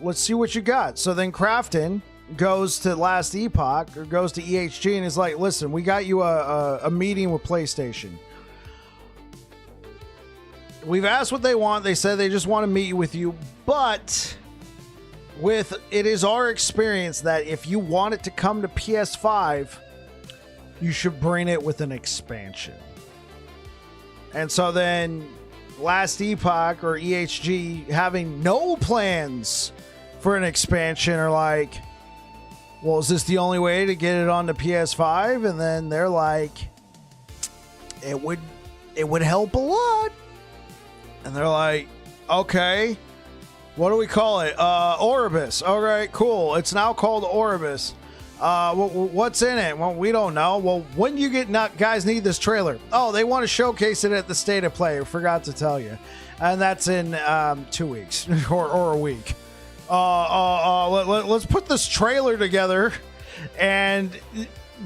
let's see what you got. So then Crafton goes to Last Epoch, or goes to EHG, and is like, listen, we got you a meeting with PlayStation. We've asked what they want. They said they just want to meet with you, but it is our experience that if you want it to come to PS5, you should bring it with an expansion. And so then Last Epoch, or EHG, having no plans for an expansion are like, well, is this the only way to get it on the PS5? And then they're like, it would help a lot. And they're like, okay, what do we call it? Oribus. All right, cool. It's now called Oribus. What's in it? Well, we don't know. Well, when you guys need this trailer? Oh, they want to showcase it at the State of Play. I forgot to tell you. And that's in 2 weeks or a week. Let's put this trailer together. And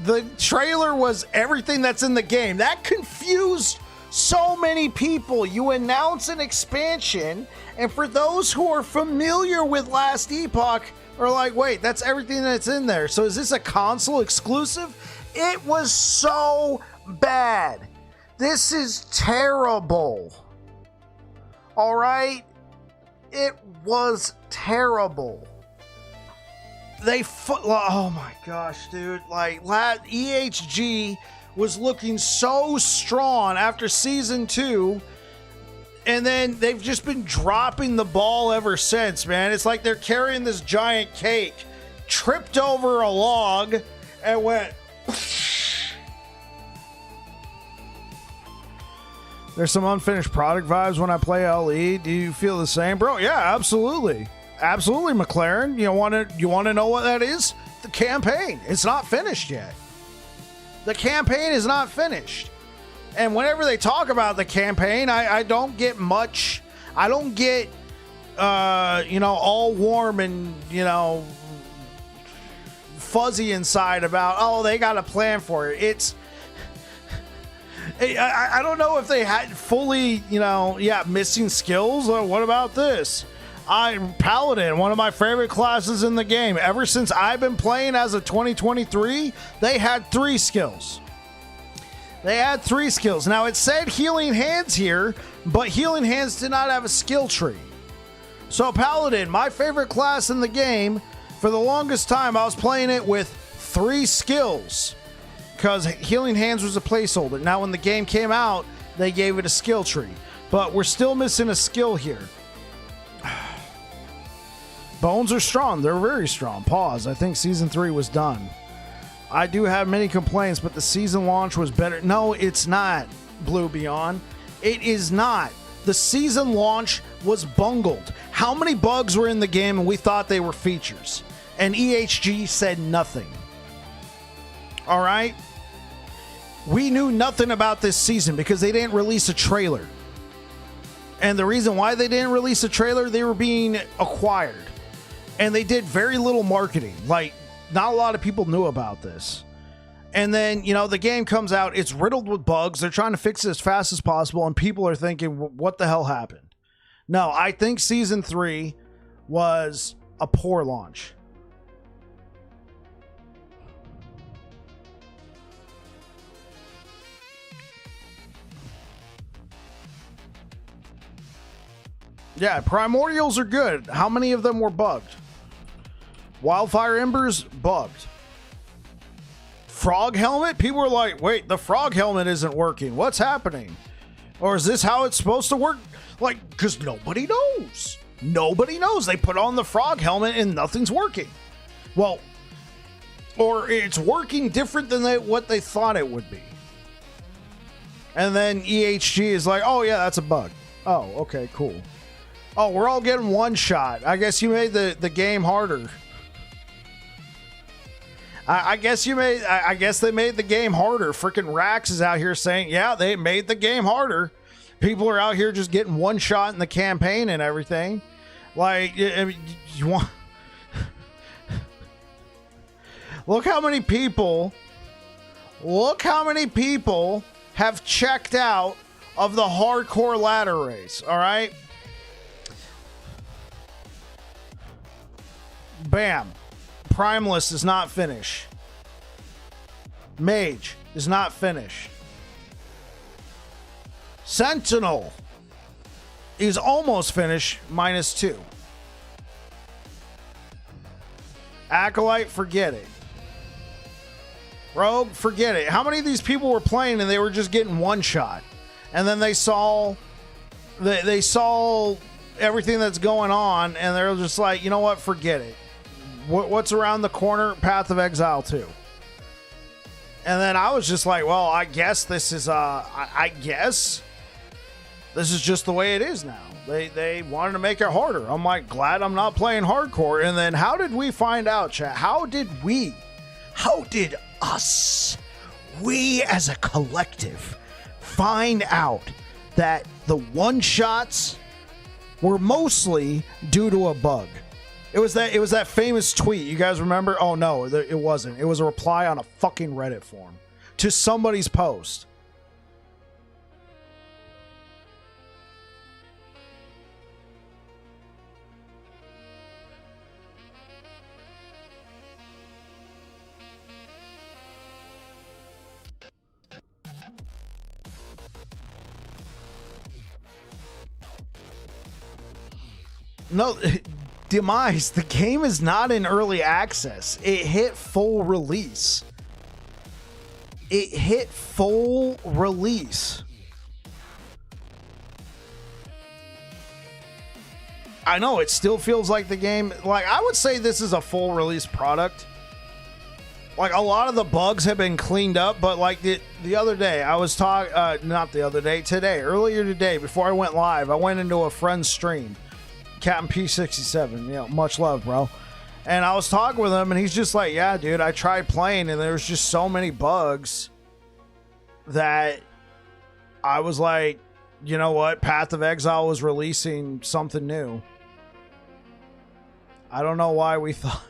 the trailer was everything that's in the game. That confused so many people. You announce an expansion, and for those who are familiar with Last Epoch are like, wait, that's everything that's in there. So is this a console exclusive? It was so bad. This is terrible. All right? It was terrible. Oh my gosh, dude. Like, EHG was looking so strong after season 2, and then they've just been dropping the ball ever since, man. It's like they're carrying this giant cake, tripped over a log, and went. There's some unfinished product vibes when I play LE. Do you feel the same, bro? Yeah, absolutely. Absolutely, McLaren. You want to know what that is? The campaign. It's not finished yet. The campaign is not finished. And whenever they talk about the campaign, I don't get much. I don't get, all warm and, fuzzy inside about, oh, they got a plan for it. I don't know if they had fully, missing skills. What about this? I'm Paladin, one of my favorite classes in the game. Ever since I've been playing as of 2023, they had 3 skills. They had 3 skills. Now, it said Healing Hands here, but Healing Hands did not have a skill tree. So, Paladin, my favorite class in the game, for the longest time, I was playing it with 3 skills because Healing Hands was a placeholder. Now, when the game came out, they gave it a skill tree, but we're still missing a skill here. Bones are strong. They're very strong. Pause. I think season 3 was done. I do have many complaints, but the season launch was better. No, it's not, Blue Beyond. It is not. The season launch was bungled. How many bugs were in the game and we thought they were features? And EHG said nothing. All right? We knew nothing about this season because they didn't release a trailer. And the reason why they didn't release a trailer, they were being acquired. And they did very little marketing. Like, not a lot of people knew about this. And then, the game comes out. It's riddled with bugs. They're trying to fix it as fast as possible. And people are thinking, what the hell happened? No, I think season 3 was a poor launch. Yeah, primordials are good. How many of them were bugged? Wildfire Embers, bugged. Frog Helmet? People were like, wait, the Frog Helmet isn't working. What's happening? Or is this how it's supposed to work? Like, because nobody knows. Nobody knows. They put on the Frog Helmet and nothing's working. Well, or it's working different than what they thought it would be. And then EHG is like, oh, yeah, that's a bug. Oh, okay, cool. Oh, we're all getting one shot. I guess you made the game harder. I guess they made the game harder. Freaking Rax is out here saying, yeah, they made the game harder. People are out here just getting one shot in the campaign and everything. Like, you want... Look how many people have checked out of the hardcore ladder race, all right? Bam. Primeless is not finished. Mage is not finished. Sentinel is almost finished, -2. Acolyte, forget it. Rogue, forget it. How many of these people were playing and they were just getting one shot? And then they saw everything that's going on, and they're just like, you know what, forget it. What's around the corner? Path of Exile 2. And then I was just like, well, I guess this is I guess this is just the way it is now. They wanted to make it harder. I'm like, glad I'm not playing hardcore. And then how did we find out, chat? How did us, we as a collective, find out that the one-shots were mostly due to a bug? It was that famous tweet. You guys remember? Oh, no, it wasn't. It was a reply on a fucking Reddit forum to somebody's post. No, Demise, the game is not in early access. It hit full release. I know, it still feels like the game, like, I would say this is a full release product. Like, a lot of the bugs have been cleaned up, but like the other day, I was earlier today, before I went live, I went into a friend's stream. Captain P67, you know, much love, bro. And I was talking with him, and he's just like, yeah, dude, I tried playing, and there's just so many bugs that I was like, you know what? Path of Exile was releasing something new. I don't know why we thought.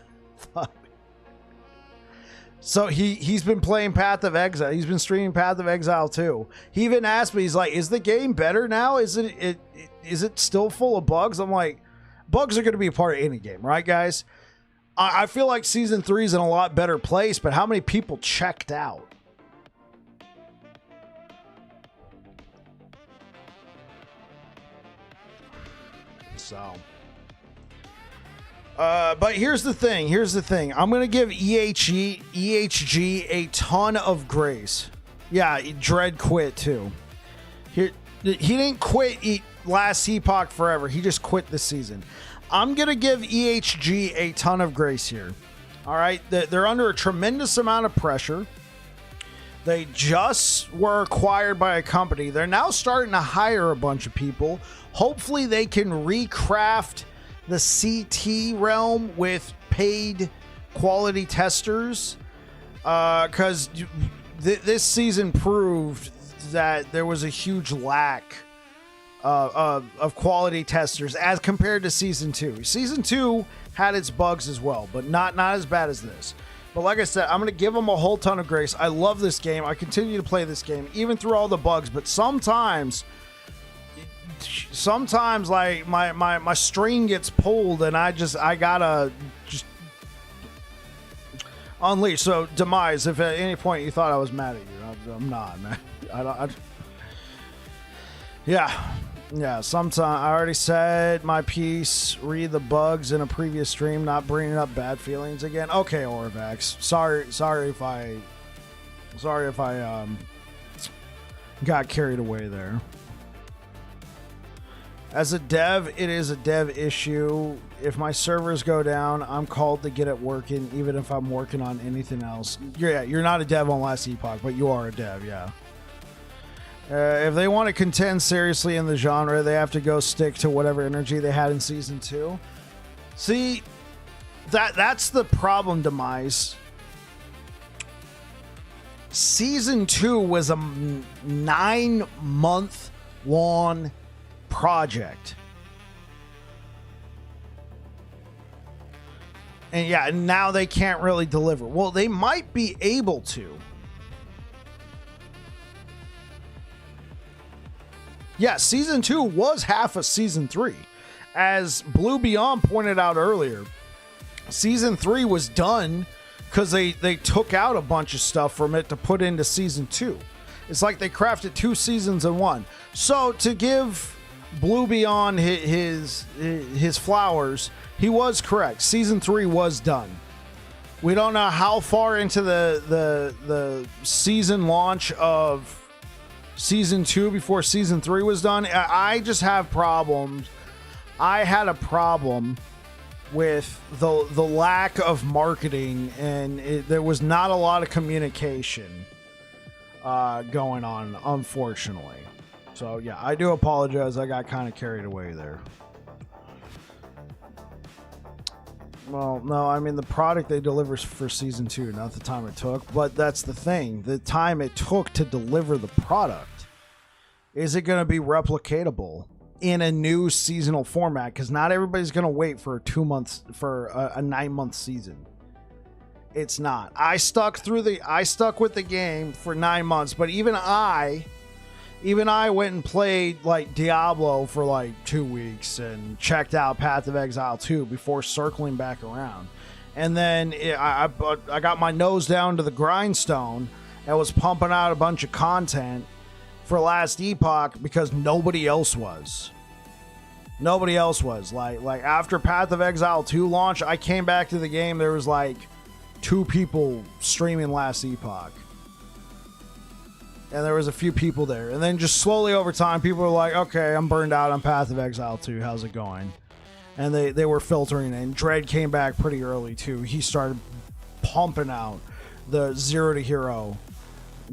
So he's been playing Path of Exile. He's been streaming Path of Exile too. He even asked me, he's like, is the game better now? Is it still full of bugs? I'm like, bugs are going to be a part of any game, right, guys? I feel like Season 3 is in a lot better place, but how many people checked out? So... but here's the thing. I'm going to give EHG a ton of grace. Yeah, Dread quit too. He didn't quit last Epoch forever. He just quit this season. I'm going to give EHG a ton of grace here. All right. They're under a tremendous amount of pressure. They just were acquired by a company. They're now starting to hire a bunch of people. Hopefully they can recraft the CT realm with paid quality testers, because this season proved that there was a huge lack of quality testers as compared to Season 2. Season 2 had its bugs as well, but not as bad as this. But like I said, I'm going to give them a whole ton of grace. I love this game. I continue to play this game, even through all the bugs, but sometimes like my string gets pulled and I gotta just unleash. So Demise, if at any point you thought I was mad at you, I'm not, man. Yeah, sometimes I already said my piece, read the bugs in a previous stream, not bringing up bad feelings again. Okay, Orvax, sorry if I got carried away there. As a dev, it is a dev issue. If my servers go down, I'm called to get it working, even if I'm working on anything else. You're not a dev on Last Epoch, but you are a dev, yeah. If they want to contend seriously in the genre, they have to go stick to whatever energy they had in Season 2. See, that's the problem, Demise. Season 2 was a 9-month long project. And yeah, now they can't really deliver. Well, they might be able to. Yeah, Season 2 was half of Season 3. As Blue Beyond pointed out earlier, Season 3 was done because they took out a bunch of stuff from it to put into Season 2. It's like they crafted 2 seasons in one. So to give Blue Beyond his flowers, he was correct. Season 3 was done. We don't know how far into the season launch of Season 2 before Season 3 was done. I just have problems I had a problem with the lack of marketing, and there was not a lot of communication going on, unfortunately. So yeah, I do apologize. I got kind of carried away there. Well, no, I mean the product they deliver for season 2, not the time it took. But that's the thing. The time it took to deliver the product. Is it going to be replicatable in a new seasonal format? Because not everybody's going to wait for 2 months for a 9-month season. It's not. I stuck with the game for 9 months, but even I went and played like Diablo for like 2 weeks and checked out Path of Exile 2 before circling back around. And then I got my nose down to the grindstone and was pumping out a bunch of content for Last Epoch because nobody else was. Nobody else was. Like after Path of Exile 2 launch, I came back to the game. There was like 2 people streaming Last Epoch. And there was a few people there. And then just slowly over time, people were like, okay, I'm burned out on Path of Exile 2. How's it going? And they were filtering in. Dread came back pretty early, too. He started pumping out the 0 to Hero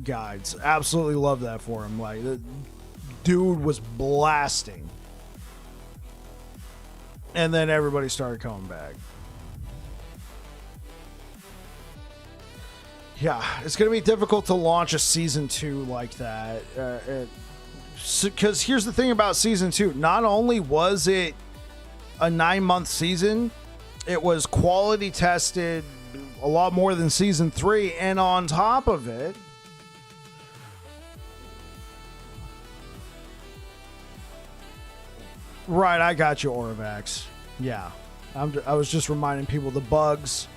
guides. Absolutely love that for him. Like, the dude was blasting. And then everybody started coming back. Yeah, it's going to be difficult to launch a season 2 like that. Because here's the thing about season 2. Not only was it a 9-month season, it was quality tested a lot more than season 3. And on top of it, right, I got you, Oravax. Yeah, I was just reminding people the bugs.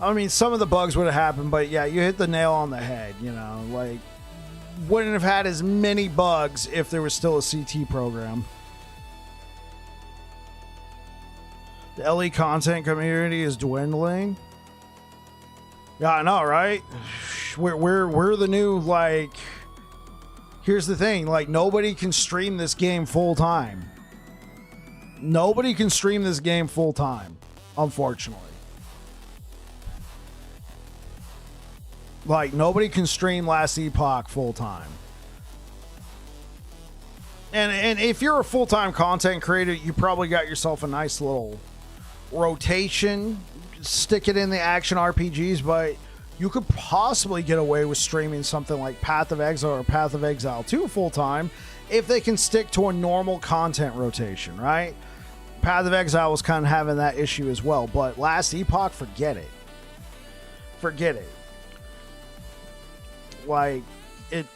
I mean, some of the bugs would have happened, but yeah, you hit the nail on the head, you know, like, wouldn't have had as many bugs if there was still a CT program. The LE content community is dwindling. Yeah, I know, right? We're the new, like, here's the thing, like, nobody can stream this game full time. Nobody can stream this game full time, unfortunately. Like, nobody can stream Last Epoch full-time. And if you're a full-time content creator, you probably got yourself a nice little rotation. Stick it in the action RPGs, but you could possibly get away with streaming something like Path of Exile or Path of Exile 2 full-time if they can stick to a normal content rotation, right? Path of Exile was kind of having that issue as well, but Last Epoch, forget it. Forget it. Like, it,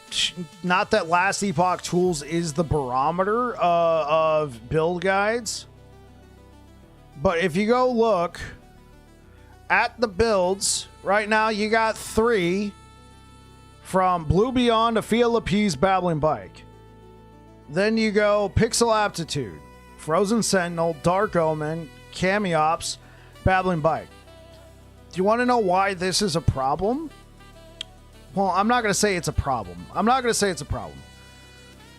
not that Last Epoch Tools is the barometer of build guides, but if you go look at the builds right now, you got 3 from Blue Beyond to Fia Lapi's Babbling Bike. Then you go Pixel Aptitude, Frozen Sentinel, Dark Omen, Camiops, Babbling Bike. Do you want to know why this is a problem? Well, I'm not going to say it's a problem.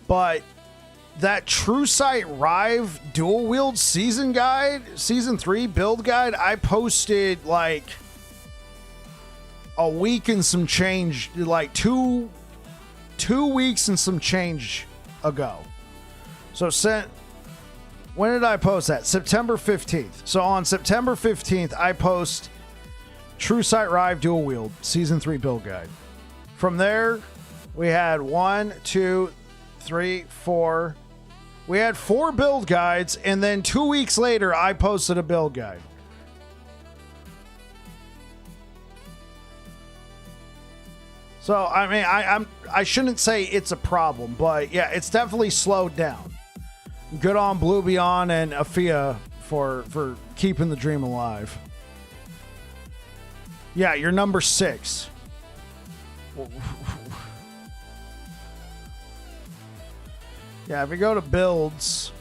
But that True Sight Rive dual wield season guide, season 3 build guide, I posted like a week and some change, like two weeks and some change ago. So when did I post that? September 15th. So on September 15th, I post True Sight Rive dual wield season 3 build guide. From there, we had 1, 2, 3, 4. We had 4 build guides, and then 2 weeks later, I posted a build guide. So, I mean, I shouldn't say it's a problem, but yeah, it's definitely slowed down. Good on Blue Beyond and Afia for keeping the dream alive. Yeah, you're number 6. Yeah, if you go to builds,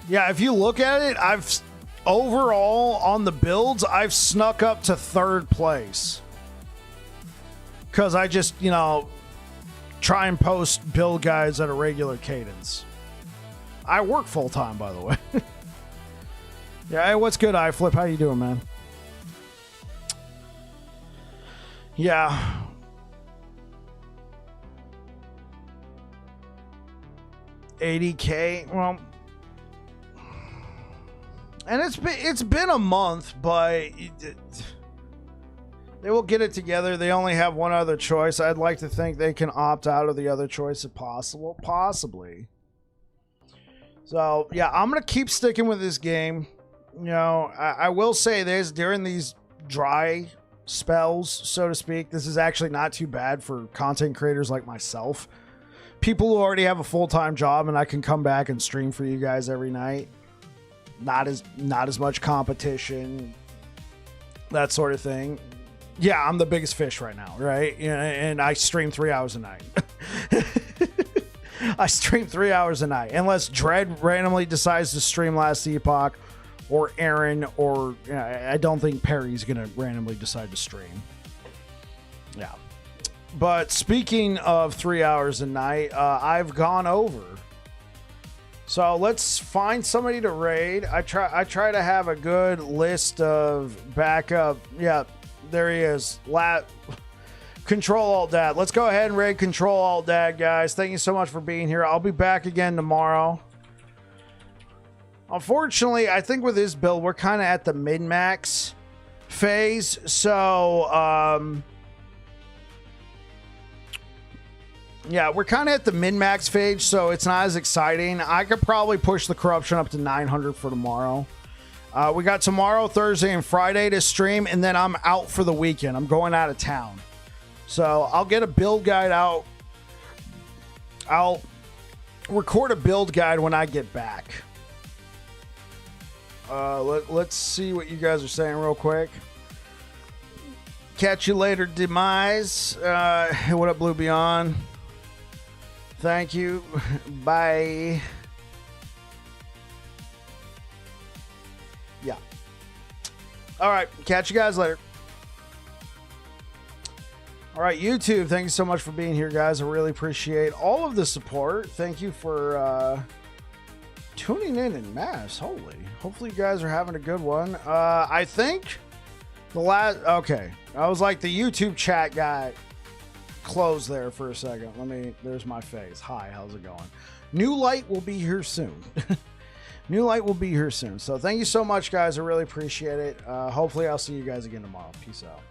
yeah, if you look at it, overall on the builds, I've snuck up to 3rd place because I just, try and post build guides at a regular cadence. I work full time, by the way. Yeah, hey, what's good, iFlip? How you doing, man? Yeah. $80K. Well, and it's been a month, but they will get it together. They only have one other choice. I'd like to think they can opt out of the other choice if possible. Possibly. So, yeah, I'm going to keep sticking with this game. You know, I will say this, during these dry spells, so to speak, this is actually not too bad for content creators like myself. People who already have a full-time job, and I can come back and stream for you guys every night. Not as much competition, that sort of thing. Yeah, I'm the biggest fish right now, right? And I stream 3 hours a night. I stream 3 hours a night. Unless Dread randomly decides to stream Last Epoch, or Aaron, or I don't think Perry's going to randomly decide to stream. Yeah. But speaking of 3 hours a night, I've gone over. So let's find somebody to raid. I try to have a good list of backup. Yeah. There he is. Control Alt Dad. Let's go ahead and raid Control Alt Dad, guys. Thank you so much for being here. I'll be back again tomorrow. Unfortunately, I think with this build, we're kind of at the min-max phase. So, yeah, we're kind of at the min-max phase, so it's not as exciting. I could probably push the corruption up to 900 for tomorrow. We got tomorrow, Thursday, and Friday to stream, and then I'm out for the weekend. I'm going out of town. So I'll get a build guide out. I'll record a build guide when I get back. Let's see what you guys are saying real quick. Catch you later, Demise. What up, Blue Beyond? Thank you. Bye. Yeah. All right. Catch you guys later. All right, YouTube. Thank you so much for being here, guys. I really appreciate all of the support. Thank you for tuning in mass. Hopefully you guys are having a good one. I think the last... Okay. I was like the YouTube chat guy closed there for a second. There's my face. Hi, how's it going? New light will be here soon. New light will be here soon. So thank you so much, guys. I really appreciate it. Hopefully I'll see you guys again tomorrow. Peace out.